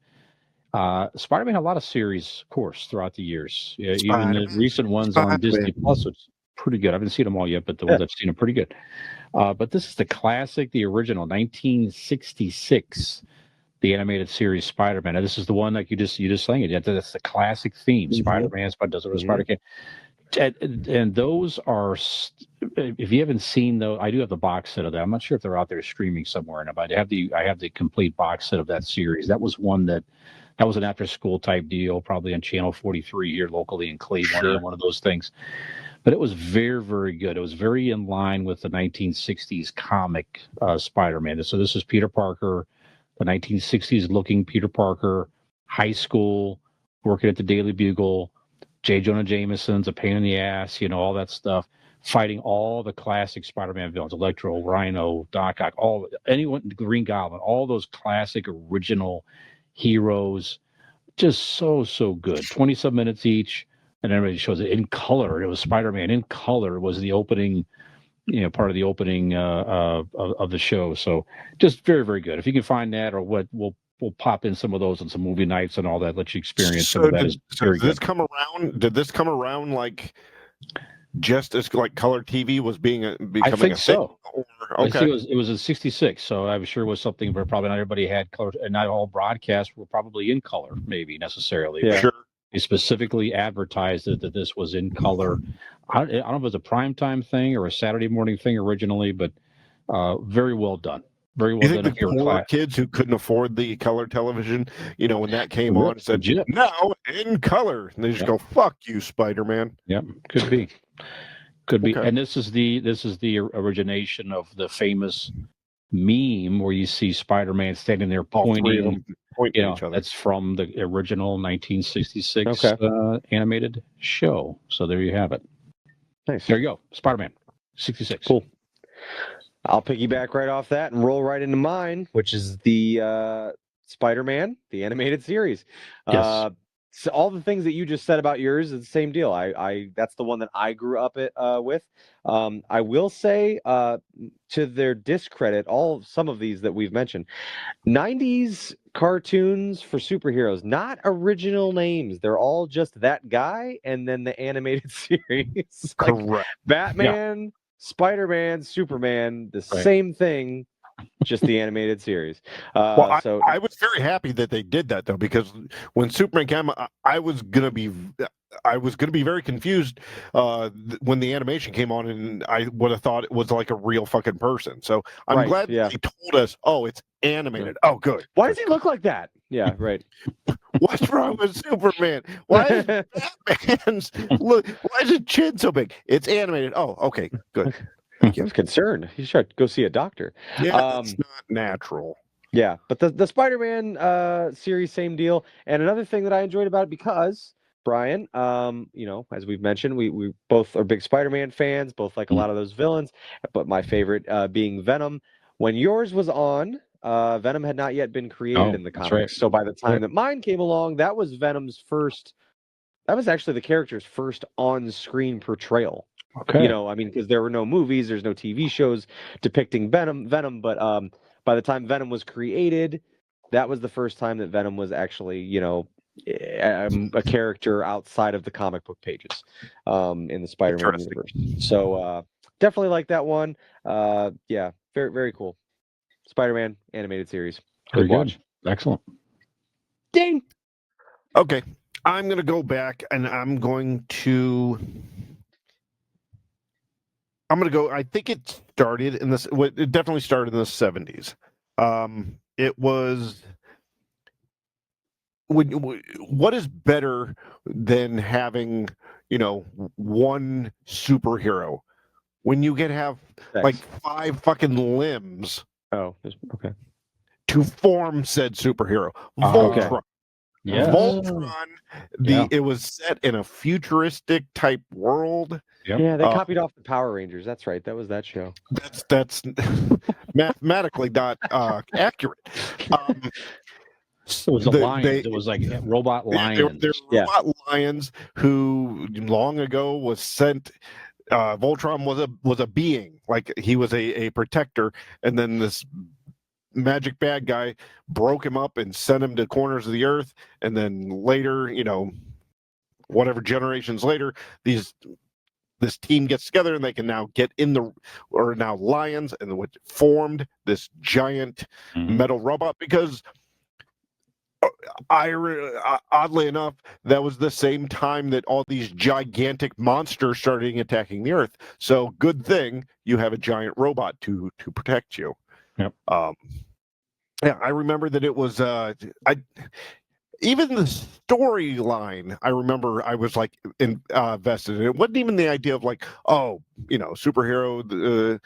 Spider-Man had a lot of series, of course, throughout the years. Even the recent ones on Disney Plus, which is pretty good. I haven't seen them all yet, but the ones I've seen are pretty good. But this is the classic, the original, 1966, the animated series Spider-Man. Now, this is the one like you just sang it. That's the classic theme. Spider-Man, does what a Spider can. And those are, if you haven't seen those, I do have the box set of that. I'm not sure if they're out there streaming somewhere, but I have the complete box set of that series. That was one that was an after-school type deal, probably on Channel 43 here locally in Cleveland, one of those things. But it was very, very good. It was very in line with the 1960s comic Spider-Man. So this is Peter Parker, the 1960s looking Peter Parker, high school, working at the Daily Bugle, J. Jonah Jameson's a pain in the ass, all that stuff, fighting all the classic Spider-Man villains, Electro, Rhino, Doc Ock, anyone, Green Goblin, all those classic original heroes. Just so good. 27 minutes each, and everybody shows it in color. It was Spider-Man in color was the opening, part of the opening of the show. So just very, very good. If you can find that, or what, we'll pop in some of those on some movie nights and all that. Let you experience some of that. Did this come around? Did this come around like just as like color TV was becoming I think a so. thing? I think it was in '66, so I'm sure it was something where probably not everybody had color, and not all broadcasts were probably in color, maybe necessarily. Yeah. Sure. They specifically advertised that this was in color. I don't know if it was a primetime thing or a Saturday morning thing originally, but very well done. Very well You think done. the poor kids who couldn't afford the color television, when that came on, said, legit. now in color, and they just go, "Fuck you, Spider-Man." Yep, could be. Could be. Okay. And this is the origination of the famous meme where you see Spider-Man standing there All three of pointing. them pointing at each other. That's from the original 1966 Okay. Animated show. So there you have it. Nice. There you go. Spider-Man 66. Cool. I'll piggyback right off that and roll right into mine, which is the Spider-Man, the animated series. Yes. So all the things that you just said about yours is the same deal. That's the one that I grew up with. I will say, to their discredit, some of these that we've mentioned, 90s cartoons for superheroes, not original names. They're all just that guy and then the animated series. Correct. Batman, Spider-Man, Superman, the same thing, just the animated series. Well, So I was very happy that they did that though, because when Superman came, I was gonna be very confused when the animation came on, and I would have thought it was like a real fucking person. So I'm glad they told us, oh, it's animated. Oh, good. Why does he look like that? Yeah, right. What's wrong with Superman? Why is Batman's look? Why is his chin so big? It's animated. Oh, okay, good. Thank you. I was concerned. You should go see a doctor. Yeah, it's not natural. Yeah, but the Spider-Man series, same deal. And another thing that I enjoyed about it, because Brian, as we've mentioned, we both are big Spider-Man fans, both like a lot of those villains, but my favorite being Venom. When yours was on, Venom had not yet been created in the comics. Right. So by the time that mine came along, that was that was actually the character's first on-screen portrayal. Okay. Because there were no movies, there's no TV shows depicting Venom, but by the time Venom was created, that was the first time that Venom was actually, a character outside of the comic book pages in the Spider-Man universe. So definitely like that one. Yeah, very, very cool. Spider-Man animated series. Very good. Watch. Excellent. Ding! Okay, I'm going to go back, and I'm going to go. I think it started in this. It definitely started in the 70s. It was. What is better than having, one superhero when you can have like 5 fucking limbs? Oh, okay. To form said superhero, Okay. Voltron. Yeah. Voltron. It was set in a futuristic type world. Yep. Yeah, they copied off the Power Rangers. That's right. That was that show. That's mathematically not accurate. It was it was like robot lions. They're robot lions who long ago was sent. Voltron was a being, like he was a protector, and then this magic bad guy broke him up and sent him to corners of the earth, and then later, whatever generations later, this team gets together and they can now get now lions, and what formed this giant metal robot, because oddly enough, that was the same time that all these gigantic monsters started attacking the earth. So good thing you have a giant robot to protect you. Yep. Yeah, I remember that it was even the storyline. I remember I was like invested in it. It wasn't even the idea of like, superhero.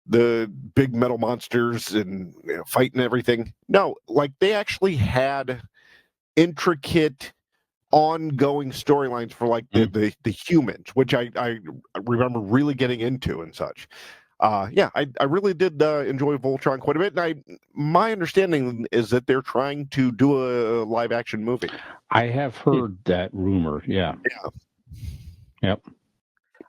the big metal monsters and fighting everything. No, like they actually had intricate, ongoing storylines for like the humans, which I remember really getting into and such. I really did enjoy Voltron quite a bit, and my understanding is that they're trying to do a live action movie. I have heard that rumor. Yeah. Yep.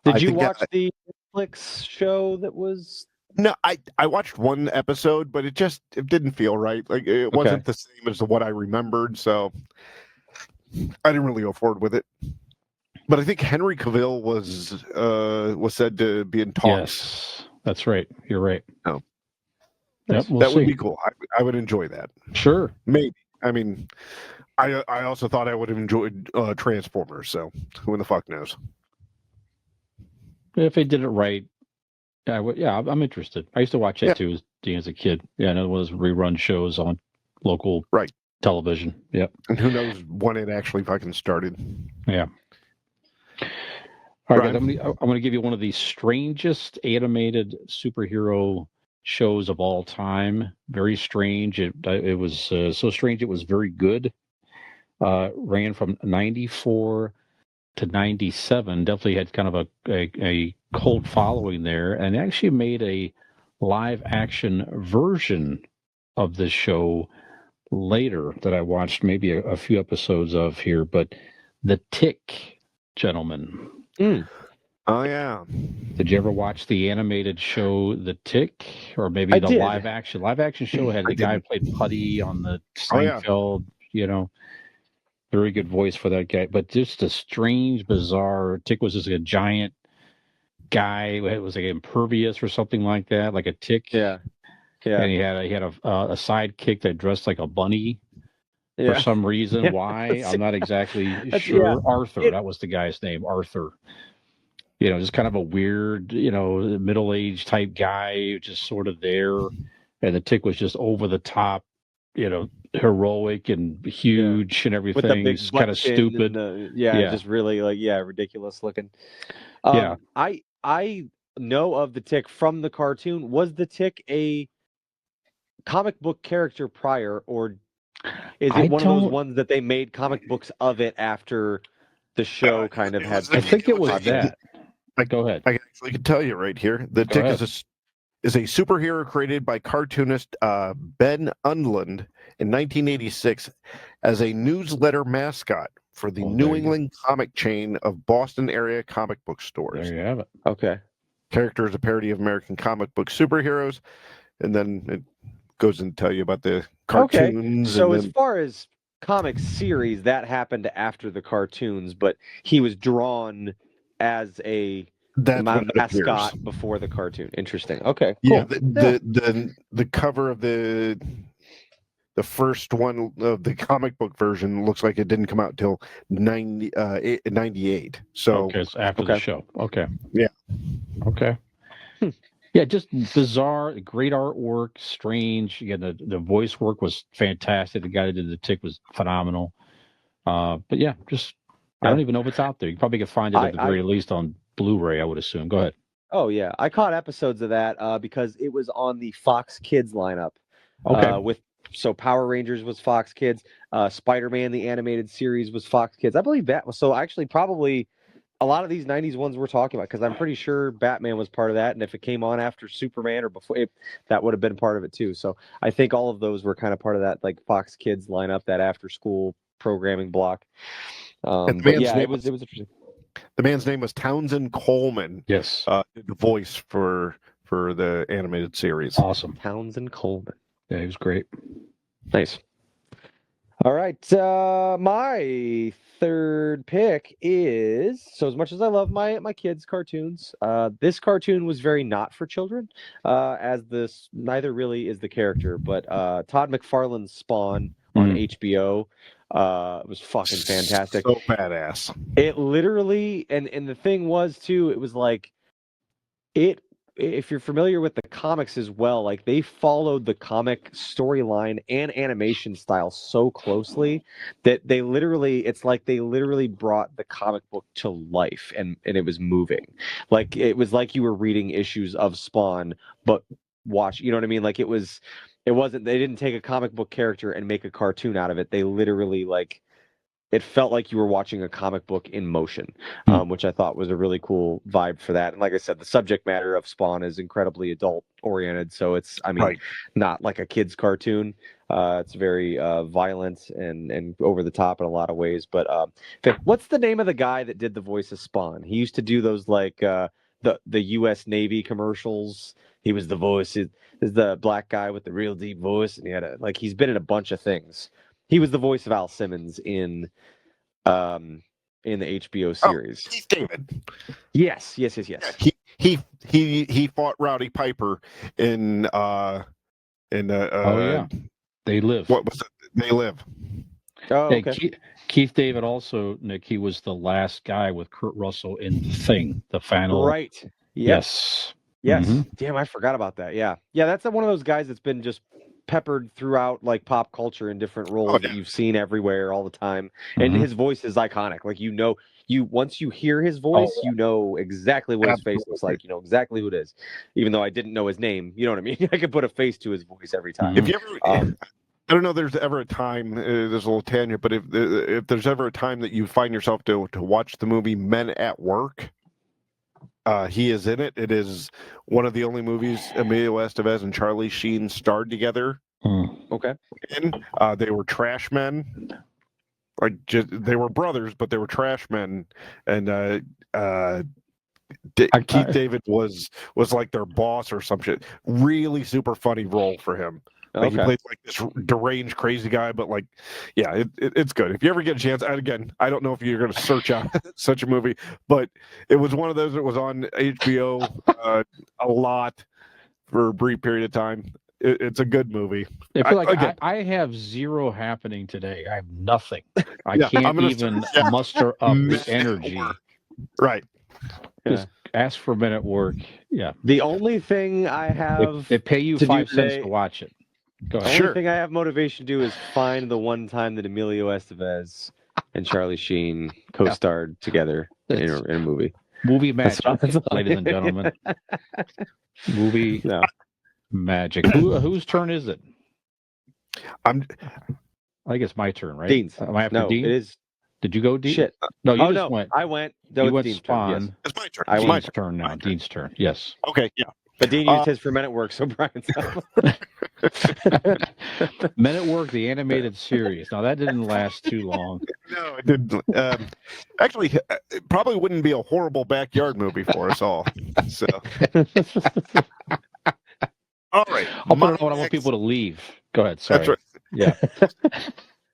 Did you watch the Netflix show that was? No, I watched one episode, but it didn't feel right. Like it wasn't the same as what I remembered, so I didn't really go forward with it. But I think Henry Cavill was said to be in talks. Yes, that's right. You're right. Oh, yep, we'll that see. would be cool. I would enjoy that. Sure, maybe. I mean, I also thought I would have enjoyed Transformers. So who the fuck knows? If they did it right, I'm interested. I used to watch that too as a kid. Yeah, and it was rerun shows on local television. Yep. And who knows when it actually fucking started? Yeah. All right, guys, I'm going to give you one of the strangest animated superhero shows of all time. Very strange. It was so strange it was very good. Ran from 94 to 97. Definitely had kind of a cult following there, and actually made a live action version of this show later that I watched maybe a few episodes of here. But The Tick, gentlemen. Oh yeah. Did you ever watch the animated show The Tick, or maybe the live action? Live action show had the guy who played Putty on the Seinfeld. Very good voice for that guy, but just a strange, bizarre. Tick was just a giant guy. It was like impervious or something like that, like a tick. Yeah. And he had a sidekick that dressed like a bunny. For some reason. Why? I'm not exactly sure. Arthur, that was the guy's name, Arthur. Just kind of a weird, middle-aged type guy, just sort of there. And the Tick was just over the top, heroic and huge and everything. With the big kind of stupid. Just really ridiculous looking. I know of the Tick from the cartoon. Was the Tick a comic book character prior, or is it one of those ones that they made comic books of it after the show kind of had? I think it was that. Go ahead. I actually can tell you right here. The Tick is a superhero created by cartoonist Ben Unland in 1986 as a newsletter mascot for the New England comic chain of Boston area comic book stores. There you have it. Okay. Character is a parody of American comic book superheroes, and then it goes and tell you about the cartoons. So as far as comic series, that happened after the cartoons, but he was drawn as a mascot before the cartoon. Interesting. Okay. Cool. Yeah. The cover of the first one of the comic book version looks like it didn't come out until 98. So it's after the show. Okay. Yeah. Okay. Yeah, just bizarre, great artwork, strange. Again, the voice work was fantastic. The guy that did the Tick was phenomenal. But yeah, I don't even know if it's out there. You probably could find it at the very least on Blu-ray, I would assume. Go ahead. Oh yeah, I caught episodes of that because it was on the Fox Kids lineup. Okay. So Power Rangers was Fox Kids. Spider-Man the animated series was Fox Kids. I believe that was actually probably a lot of these 90s ones we're talking about, because I'm pretty sure Batman was part of that, and if it came on after Superman or before, that would have been part of it too. So I think all of those were kind of part of that, like Fox Kids lineup, that after-school programming block. It was interesting. The man's name was Townsend Coleman. Yes, the voice for the animated series. Awesome, Townsend Coleman. Yeah, he was great. Nice. All right, my third pick is, so as much as I love my kids' cartoons, this cartoon was very not for children, as this neither really is the character, but Todd McFarlane's Spawn on HBO was fucking fantastic. So badass. It literally, and the thing was too, it was like, it if you're familiar with the comics as well, like they followed the comic storyline and animation style so closely that it's like they literally brought the comic book to life, and it was moving. Like it was like you were reading issues of Spawn, but you know what I mean? Like it wasn't, they didn't take a comic book character and make a cartoon out of it. They literally like, it felt like you were watching a comic book in motion, which I thought was a really cool vibe for that. And like I said, the subject matter of Spawn is incredibly adult oriented. So it's, I mean, Right. not like a kid's cartoon. It's very violent and over the top in a lot of ways. But what's the name of the guy that did the voice of Spawn? He used to do those like the U.S. Navy commercials. He was the voice. Is the black guy with the real deep voice, and he had he's been in a bunch of things. He was the voice of Al Simmons in the HBO series. Keith David. Yes. Yeah, he fought Rowdy Piper in They Live. what was it? They Live. Oh, Hey, okay. Keith David also, Nick, he was the last guy with Kurt Russell in The Thing, the final. Right. Yes. Yes. Mhm. Damn, I forgot about that. Yeah. That's one of those guys that's been just peppered throughout like pop culture in different roles that you've seen everywhere all the time. And his voice is iconic. Like, once you hear his voice, you know exactly what his face looks like. You know exactly who it is. Even though I didn't know his name, you know what I mean? I could put a face to his voice every time. If you ever, I don't know, there's ever a time, there's a little tangent, but if there's ever a time that you find yourself to watch the movie Men at Work, he is in it. It is one of the only movies Emilio Estevez and Charlie Sheen starred together. Okay. In. They were trash men. They were brothers, but they were trash men. And Keith David was like their boss or some shit. Really super funny role for him. Like he plays like this deranged, crazy guy, but like, yeah, it's good. If you ever get a chance, and again, I don't know if you're going to search out such a movie, but it was one of those that was on HBO a lot for a brief period of time. It's a good movie. I feel like I have zero happening today. I have nothing. I can't even muster up the energy. Right. Just ask for Men at Work. Yeah. The only thing I have they pay you 5 cents to watch it. Go ahead. The only thing I have motivation to do is find the one time that Emilio Estevez and Charlie Sheen co-starred together in a movie. Movie magic, ladies and gentlemen. Movie magic. Whose turn is it? I think it's my turn, right? Dean's. Am I after No, Dean? it is. Did you go, Dean? Shit. No, you just went. I went. You went Dean's Spawn. turn, yes. It's my turn. I Dean's turn now. Dean's turn. Yes. Okay. Yeah. But Dean used his for Men at Work, so Brian's Men at Work, the animated series. Now that didn't last too long. No, it didn't. Actually, it probably wouldn't be a horrible backyard movie for us all. So, all right. I want people to leave. Go ahead. Sorry. That's right. Yeah.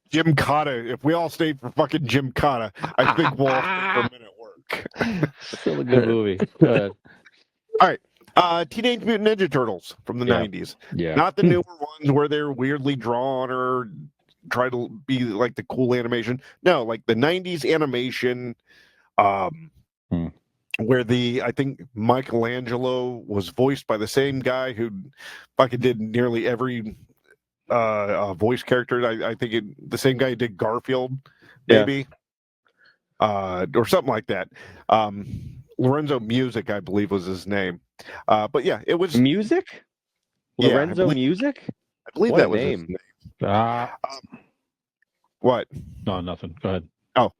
Jim Cotta. If we all stayed for fucking Jim Cotta, I think we'll all stay for Men at Work. Still a good movie. Go ahead. All right. Teenage Mutant Ninja Turtles from the 90s. Yeah. Not the newer ones where they're weirdly drawn or try to be like the cool animation. No, like the 90s animation where I think Michelangelo was voiced by the same guy who fucking did nearly every voice character. I think the same guy who did Garfield, maybe. Or something like that. Lorenzo Music, I believe, was his name. But yeah, it was Music. Lorenzo Music. I believe that was his name. What? No, nothing. Go ahead. Oh,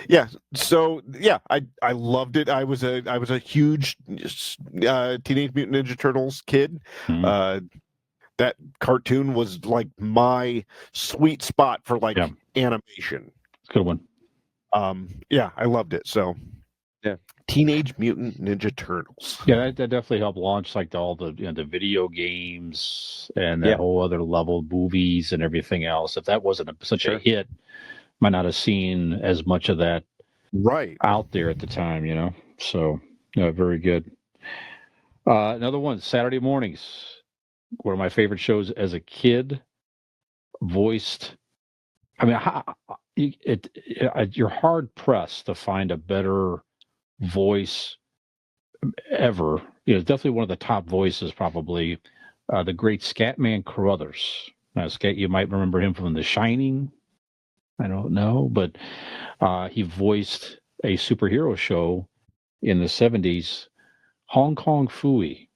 yeah. So yeah, I loved it. I was a huge Teenage Mutant Ninja Turtles kid. That cartoon was like my sweet spot for like animation. Good one. Yeah, I loved it. So yeah, Teenage Mutant Ninja Turtles. Yeah, that definitely helped launch like all the the video games and that whole other level movies and everything else. If that wasn't such a hit, might not have seen as much of that out there at the time. You know, so very good. Another one, Saturday mornings. One of my favorite shows as a kid. Voiced. I mean, you're hard pressed to find a better voice ever. Definitely one of the top voices, probably. The great Scatman Carruthers. Now, Scat, you might remember him from The Shining. I don't know, but he voiced a superhero show in the 70s, Hong Kong Phooey.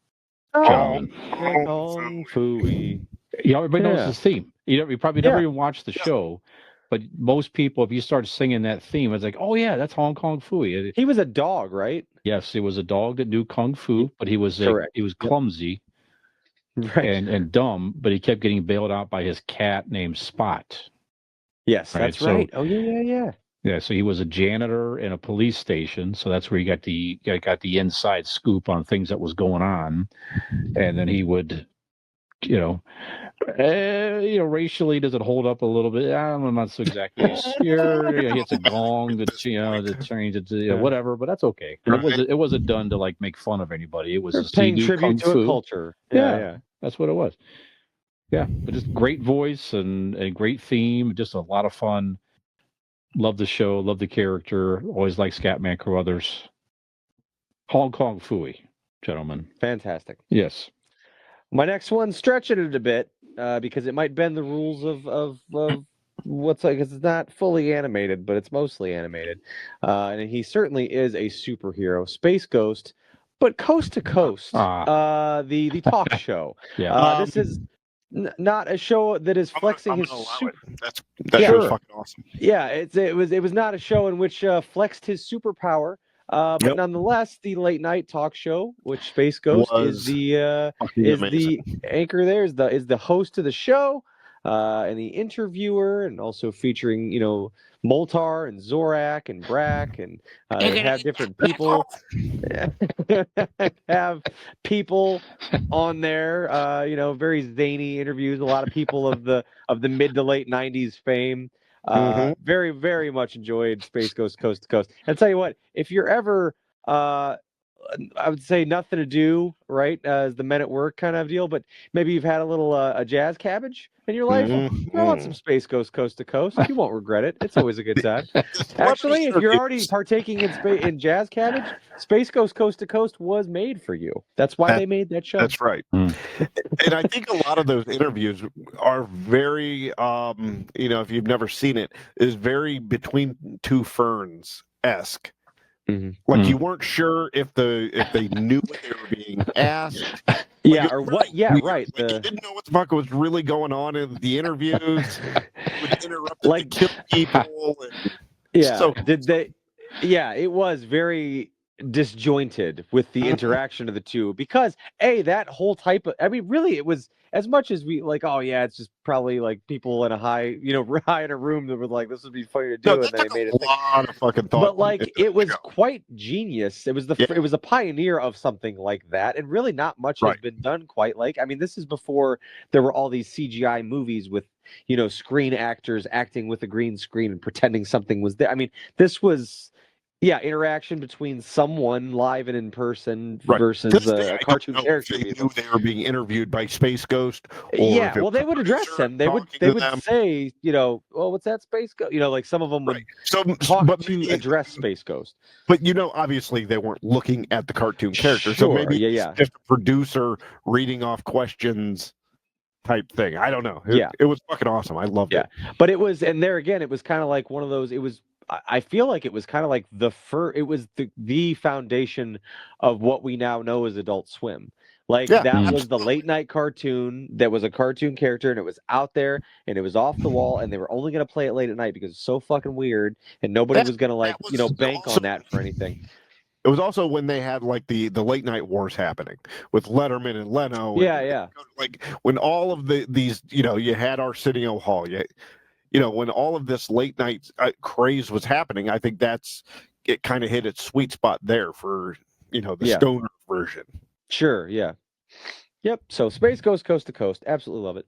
Gentlemen. Hong Kong Phooey. Everybody knows his theme. You probably never even watched the show, but most people, if you start singing that theme, it's like, oh yeah, that's Hong Kong Phooey. He was a dog, right? Yes, it was a dog that knew kung fu, but he was clumsy and dumb, but he kept getting bailed out by his cat named Spot. Yes, that's right. Oh yeah. Yeah, so he was a janitor in a police station, so that's where he got the inside scoop on things that was going on, and then he would, racially, does it hold up a little bit? I'm not so exactly sure. He hits a gong that change it to whatever, but that's okay. It wasn't done to like make fun of anybody. It was just paying tribute to a culture. Yeah, that's what it was. Yeah, but just great voice and great theme, just a lot of fun. Love the show, love the character. Always like Scatman Carruthers. Hong Kong Phooey, gentlemen. Fantastic. Yes. My next one, stretching it a bit because it might bend the rules of what's like. It's not fully animated, but it's mostly animated, and he certainly is a superhero, Space Ghost, but coast to coast. The talk show. This is not a show that is flexing his super. That show's fucking awesome. Yeah, it was not a show in which flexed his superpower. But nonetheless, the late night talk show, which Space Ghost is the anchor there, is the host of the show, and the interviewer, and also featuring Moltar and Zorak and Brack, and they have different people have people on there. Very zany interviews. A lot of people of the mid to late '90s fame. Very, very much enjoyed Space Ghost Coast to Coast. I'll tell you what, if you're ever, I would say nothing to do, right, as the men at work kind of deal, but maybe you've had a little a jazz cabbage in your life, throw on some Space Ghost Coast to Coast. You won't regret it. It's always a good time. Actually, if you're already partaking in jazz cabbage, Space Ghost Coast to Coast was made for you. That's why they made that show. That's right. And I think a lot of those interviews are very, if you've never seen it, is very Between Two Ferns-esque. Like you weren't sure if they knew what they were being asked. What? Yeah, right. You didn't know what the fuck was really going on in the interviews. Would interrupt to kill people. Did they? Yeah, it was very disjointed with the interaction of the two because that whole type of. I mean, really, it was as much as we like. Oh yeah, it's just probably like people in a high in a room that were like, this would be funny to do, and they made it. A lot of fucking thought. But like, it was quite genius. It was it was a pioneer of something like that, and really not much has been done quite like. I mean, this is before there were all these CGI movies with screen actors acting with a green screen and pretending something was there. I mean, this was. Yeah, interaction between someone live and in person versus a cartoon character. They knew they were being interviewed by Space Ghost. Well, they would address them. They would say, well, what's that Space Ghost? Like some of them would talk to address Space Ghost. But obviously they weren't looking at the cartoon character, so maybe it's just a producer reading off questions. Type thing. I don't know. It was fucking awesome. I loved it. But it was, and there again, it was kind of like one of those. It was. I feel like it was kind of like it was the foundation of what we now know as Adult Swim. Like that was the late night cartoon that was a cartoon character, and it was out there and it was off the wall, and they were only going to play it late at night because it's so fucking weird, and nobody was going to bank on that for anything. It was also when they had like the late night wars happening with Letterman and Leno. Like when all of these, you had Arsenio Hall. When all of this late night craze was happening, I think it kind of hit its sweet spot there for, the stoner version. Sure. Yeah. Yep. So Space Ghost Coast to Coast. Absolutely love it.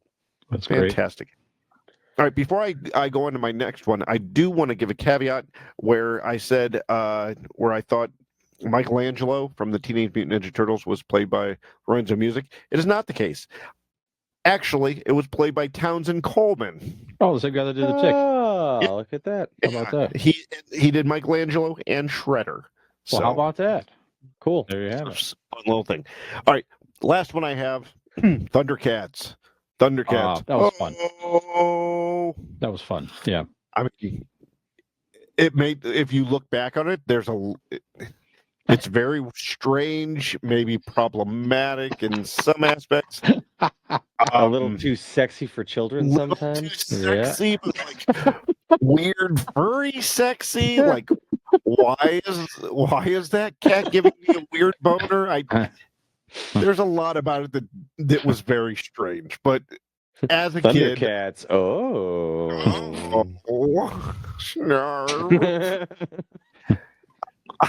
That's fantastic. Great. All right. Before I go on to my next one, I do want to give a caveat where I said, where I thought Michelangelo from the Teenage Mutant Ninja Turtles was played by Lorenzo Music. It is not the case. Actually, it was played by Townsend Coleman. Oh, the same guy that did the Tick. Oh, look at that. How about that? He did Michelangelo and Shredder. Well, how about that? Cool. There you have it. Fun little thing. All right, last one I have. Thundercats. Thundercats. That was fun. Oh, That was fun. Yeah. I mean, it made. If you look back on it, it's very strange, maybe problematic in some aspects. A little too sexy for children little sometimes. too sexy, but like weird furry sexy. Like, why is that cat giving me a weird boner? There's a lot about it that was very strange. But as a kid, Thundercats. Oh. No.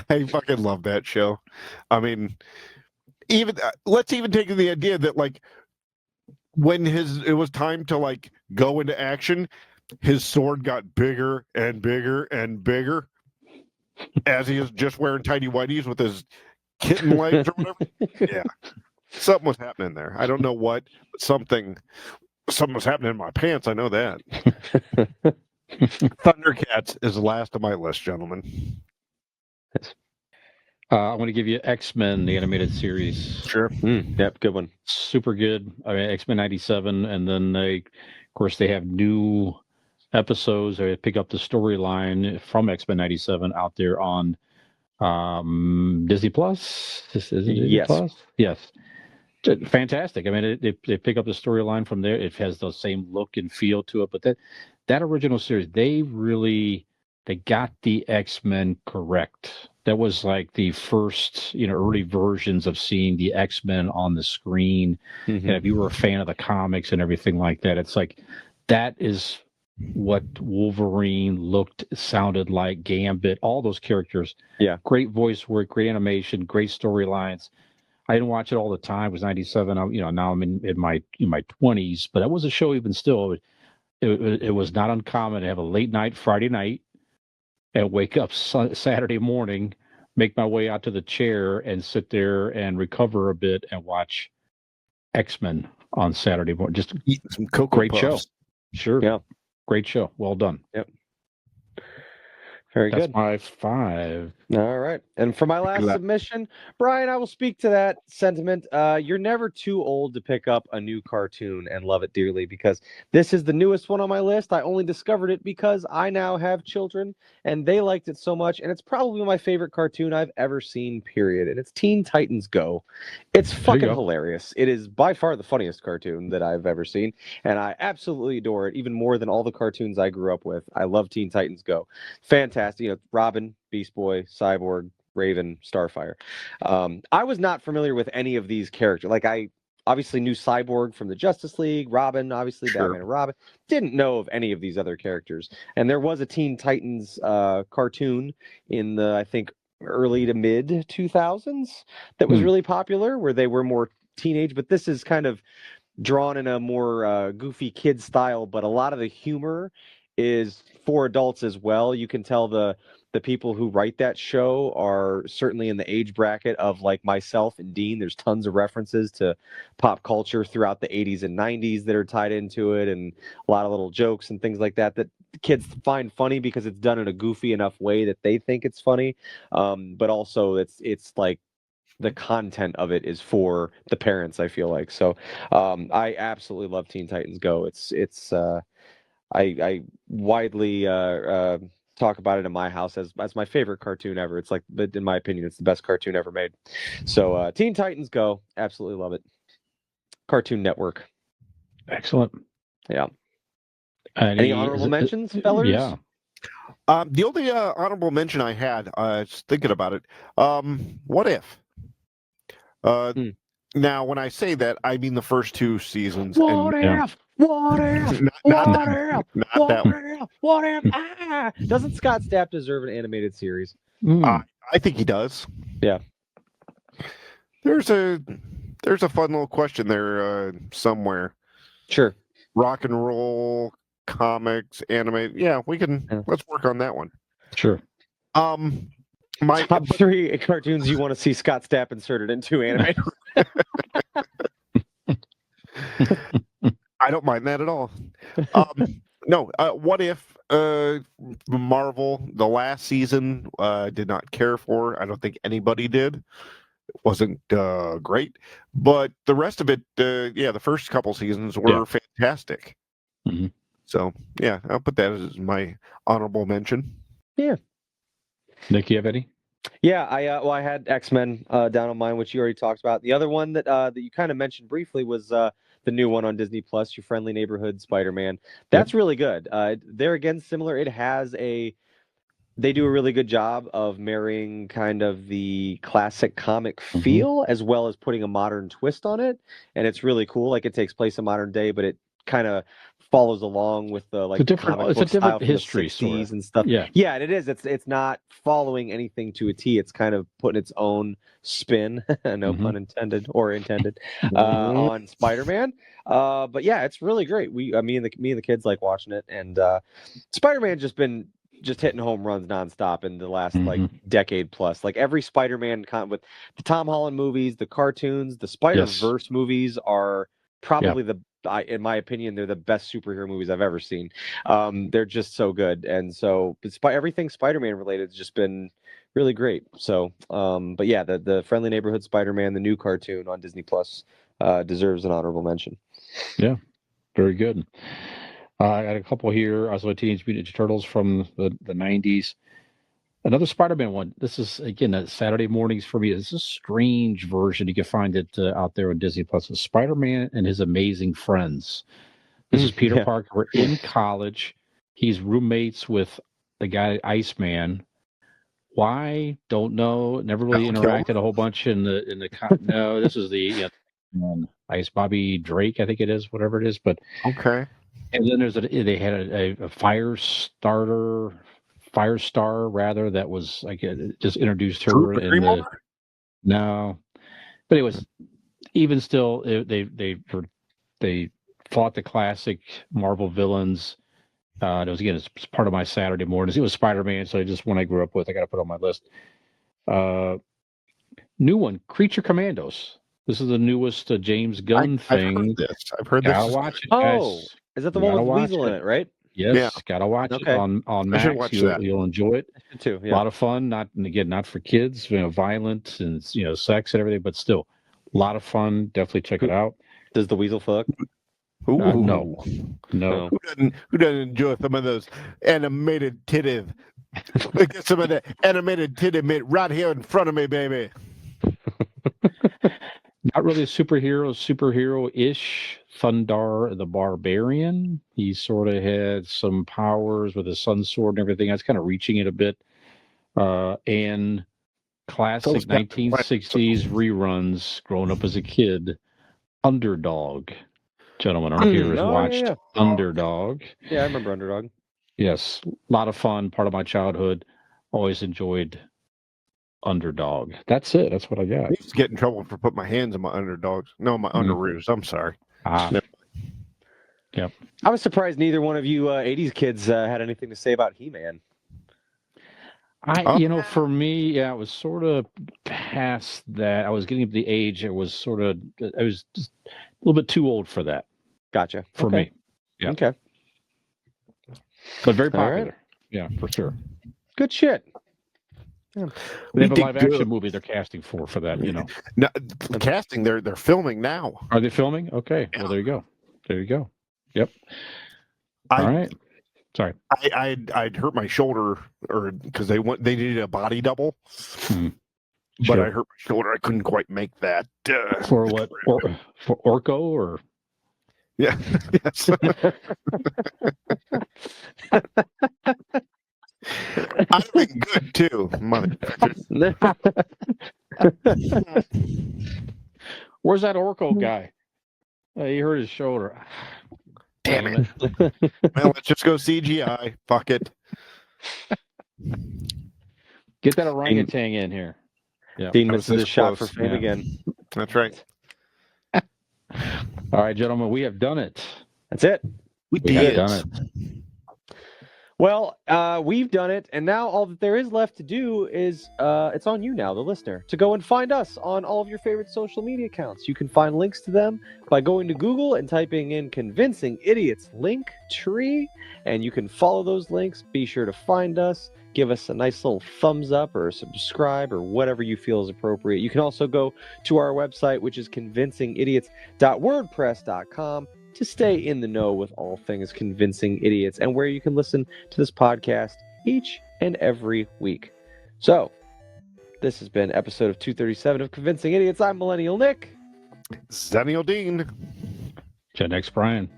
I fucking love that show. I mean, even let's even take the idea that like when it was time to like go into action, his sword got bigger and bigger and bigger as he is just wearing tidy whities with his kitten legs or whatever. Yeah, something was happening there. I don't know what, but something was happening in my pants. I know that. Thundercats is the last of my list, gentlemen. I'm going to give you X-Men, the animated series. Sure. Yep, good one. Super good. I mean, X-Men 97, and then of course, they have new episodes. They pick up the storyline from X-Men 97 out there on Disney Plus. Is it Disney Yes. Plus? Yes. Fantastic. I mean, they pick up the storyline from there. It has the same look and feel to it, but that original series, they got the X-Men correct. That was like the first, early versions of seeing the X-Men on the screen. Mm-hmm. And if you were a fan of the comics and everything like that, it's like that is what Wolverine looked, sounded like, Gambit, all those characters. Yeah. Great voice work, great animation, great storylines. I didn't watch it all the time. It was 97. Now I'm in my 20s, but that was a show even still. It was not uncommon to have a late night Friday night and wake up Saturday morning, make my way out to the chair and sit there and recover a bit and watch X-Men on Saturday morning. Just Eating some Cocoa great Puffs. show. Sure. Yeah. Great show. Well done. Yep. Very That's good. my 5. All right. And for my last submission, Brian, I will speak to that sentiment. You're never too old to pick up a new cartoon and love it dearly, because this is the newest one on my list. I only discovered it because I now have children and they liked it so much. And it's probably my favorite cartoon I've ever seen, period. And it's Teen Titans Go. It's fucking hilarious. It is by far the funniest cartoon that I've ever seen. And I absolutely adore it, even more than all the cartoons I grew up with. I love Teen Titans Go. Fantastic. Robin, Beast Boy, Cyborg, Raven, Starfire. I was not familiar with any of these characters. Like, I obviously knew Cyborg from the Justice League, Robin, obviously, Batman and Robin. Didn't know of any of these other characters. And there was a Teen Titans cartoon in the, I think, early to mid 2000s that was really popular, where they were more teenage, but this is kind of drawn in a more goofy kid style, but a lot of the humor is for adults as well. You can tell the people who write that show are certainly in the age bracket of like myself and Dean. There's tons of references to pop culture throughout the 80s and 90s that are tied into it, and a lot of little jokes and things like that kids find funny because it's done in a goofy enough way that they think it's funny. But also it's like the content of it is for the parents, I feel like. So I absolutely love Teen Titans Go. I widely talk about it in my house as my favorite cartoon ever. It's like, in my opinion, it's the best cartoon ever made. So Teen Titans Go, absolutely love it. Cartoon Network. Excellent. Yeah. Any honorable mentions, fellers? Yeah. The only honorable mention I had, just thinking about it, What If? Now, when I say that, I mean the first 2 seasons. What if? What if? What if? Ah! Doesn't Scott Stapp deserve an animated series? I think he does. Yeah. There's a fun little question there somewhere. Sure. Rock and roll, comics, anime. Yeah, we can. Let's work on that one. Sure. My top 3 cartoons you want to see Scott Stapp inserted into anime. I don't mind that at all. No, what if Marvel, the last season, did not care for? I don't think anybody did. It wasn't great. But the rest of it, the first couple seasons were fantastic. Mm-hmm. So, yeah, I'll put that as my honorable mention. Yeah. Nick, you have any? Yeah, I had X-Men down on mine, which you already talked about. The other one that you kind of mentioned briefly was the new one on Disney Plus, Your Friendly Neighborhood Spider-Man. That's really good. There again, similar. It has they do a really good job of marrying kind of the classic comic feel as well as putting a modern twist on it, and it's really cool. Like it takes place in modern day, but it kind of follows along with the It's a different history, sort of and stuff. Yeah, yeah, and it is. It's not following anything to a T. It's kind of putting its own spin, no pun intended or intended, on Spider-Man. But yeah, it's really great. Me and the kids like watching it, and Spider-Man just hitting home runs nonstop in the last like decade plus. Like every Spider-Man with the Tom Holland movies, the cartoons, the Spider-Verse movies are probably in my opinion, they're the best superhero movies I've ever seen. They're just so good, and so everything Spider-Man related has just been really great. So, but yeah, the Friendly Neighborhood Spider-Man, the new cartoon on Disney Plus, deserves an honorable mention. Yeah, very good. I got a couple here. Also, Teenage Mutant Ninja Turtles from the 90s. Another Spider-Man one. This is, again, Saturday mornings for me. This is a strange version. You can find it out there on Disney Plus. It's Spider-Man and His Amazing Friends. This is Peter Parker. We're in college. He's roommates with the guy, Iceman. Why? Don't know. Never really interacted a whole bunch in the no, this is the Ice Bobby Drake, I think it is, whatever it is. But okay. And then they had a Firestar rather, that was like just introduced her in the no, but it was even still they fought the classic Marvel villains. It was, again, it's part of my Saturday mornings. It was Spider-Man, so just one I grew up with. I got to put on my list. New one, Creature Commandos. This is the newest James Gunn thing. I've heard this. Gotta watch it, guys. Oh, is that the one with Weasel in it, right? Yes, gotta watch it on Max. You'll enjoy it. Too. Yeah. A lot of fun. Not for kids. violent and sex and everything, but still a lot of fun. Definitely check it out. Does the Weasel fuck? No. Who doesn't enjoy some of those animated titties? Get some of that animated titty meat right here in front of me, baby. Not really a superhero-ish. Thundar the Barbarian. He sort of had some powers with his sun sword and everything. I was kind of reaching it a bit. And classic 1960s reruns, growing up as a kid. Underdog. Gentlemen, our viewers watched Underdog. Yeah, I remember Underdog. Yes, a lot of fun. Part of my childhood. Always enjoyed Underdog. That's it. That's what I got. I used to get in trouble for putting my hands in my underdogs. No, my underoos. I'm sorry. Yep. I was surprised neither one of you 80s kids had anything to say about He-Man. For me, it was sort of past that. I was getting to the age. I was just a little bit too old for that. Gotcha. For me. Yeah. Okay. But very popular. Right. Yeah, for sure. Good shit. Yeah. They have a live action movie they're casting for that, No, casting, they're filming now. Are they filming? Okay. Yeah. Well, there you go. Yep. All right. Sorry. I'd hurt my shoulder because they needed a body double. But I hurt my shoulder. I couldn't quite make that. For what? For Orko or? Yeah. Yes. I'd have been good too, motherfucker. Where's that Orko guy? He hurt his shoulder. Damn it. Well, let's just go CGI. Fuck it. Get that orangutan in here. Yeah. Dean misses a shot for fame again. That's right. All right, gentlemen, we have done it. That's it. We did. Have done it. Well, we've done it, and now all that there is left to do is it's on you now, the listener, to go and find us on all of your favorite social media accounts. You can find links to them by going to Google and typing in Convincing Idiots Link Tree, and you can follow those links. Be sure to find us, give us a nice little thumbs up or subscribe or whatever you feel is appropriate. You can also go to our website, which is convincingidiots.wordpress.com, to stay in the know with all things Convincing Idiots and where you can listen to this podcast each and every week. So, this has been episode of 237 of Convincing Idiots. I'm Millennial Nick. Zennial Dean. Gen X Brian.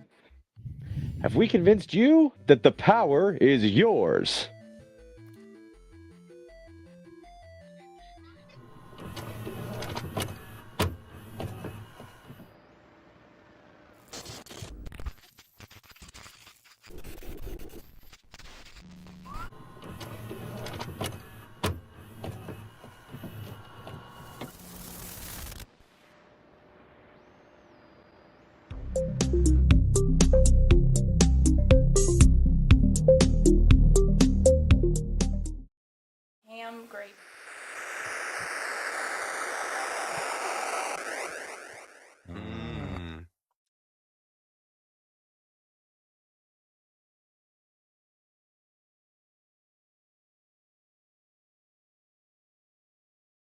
Have we convinced you that the power is yours?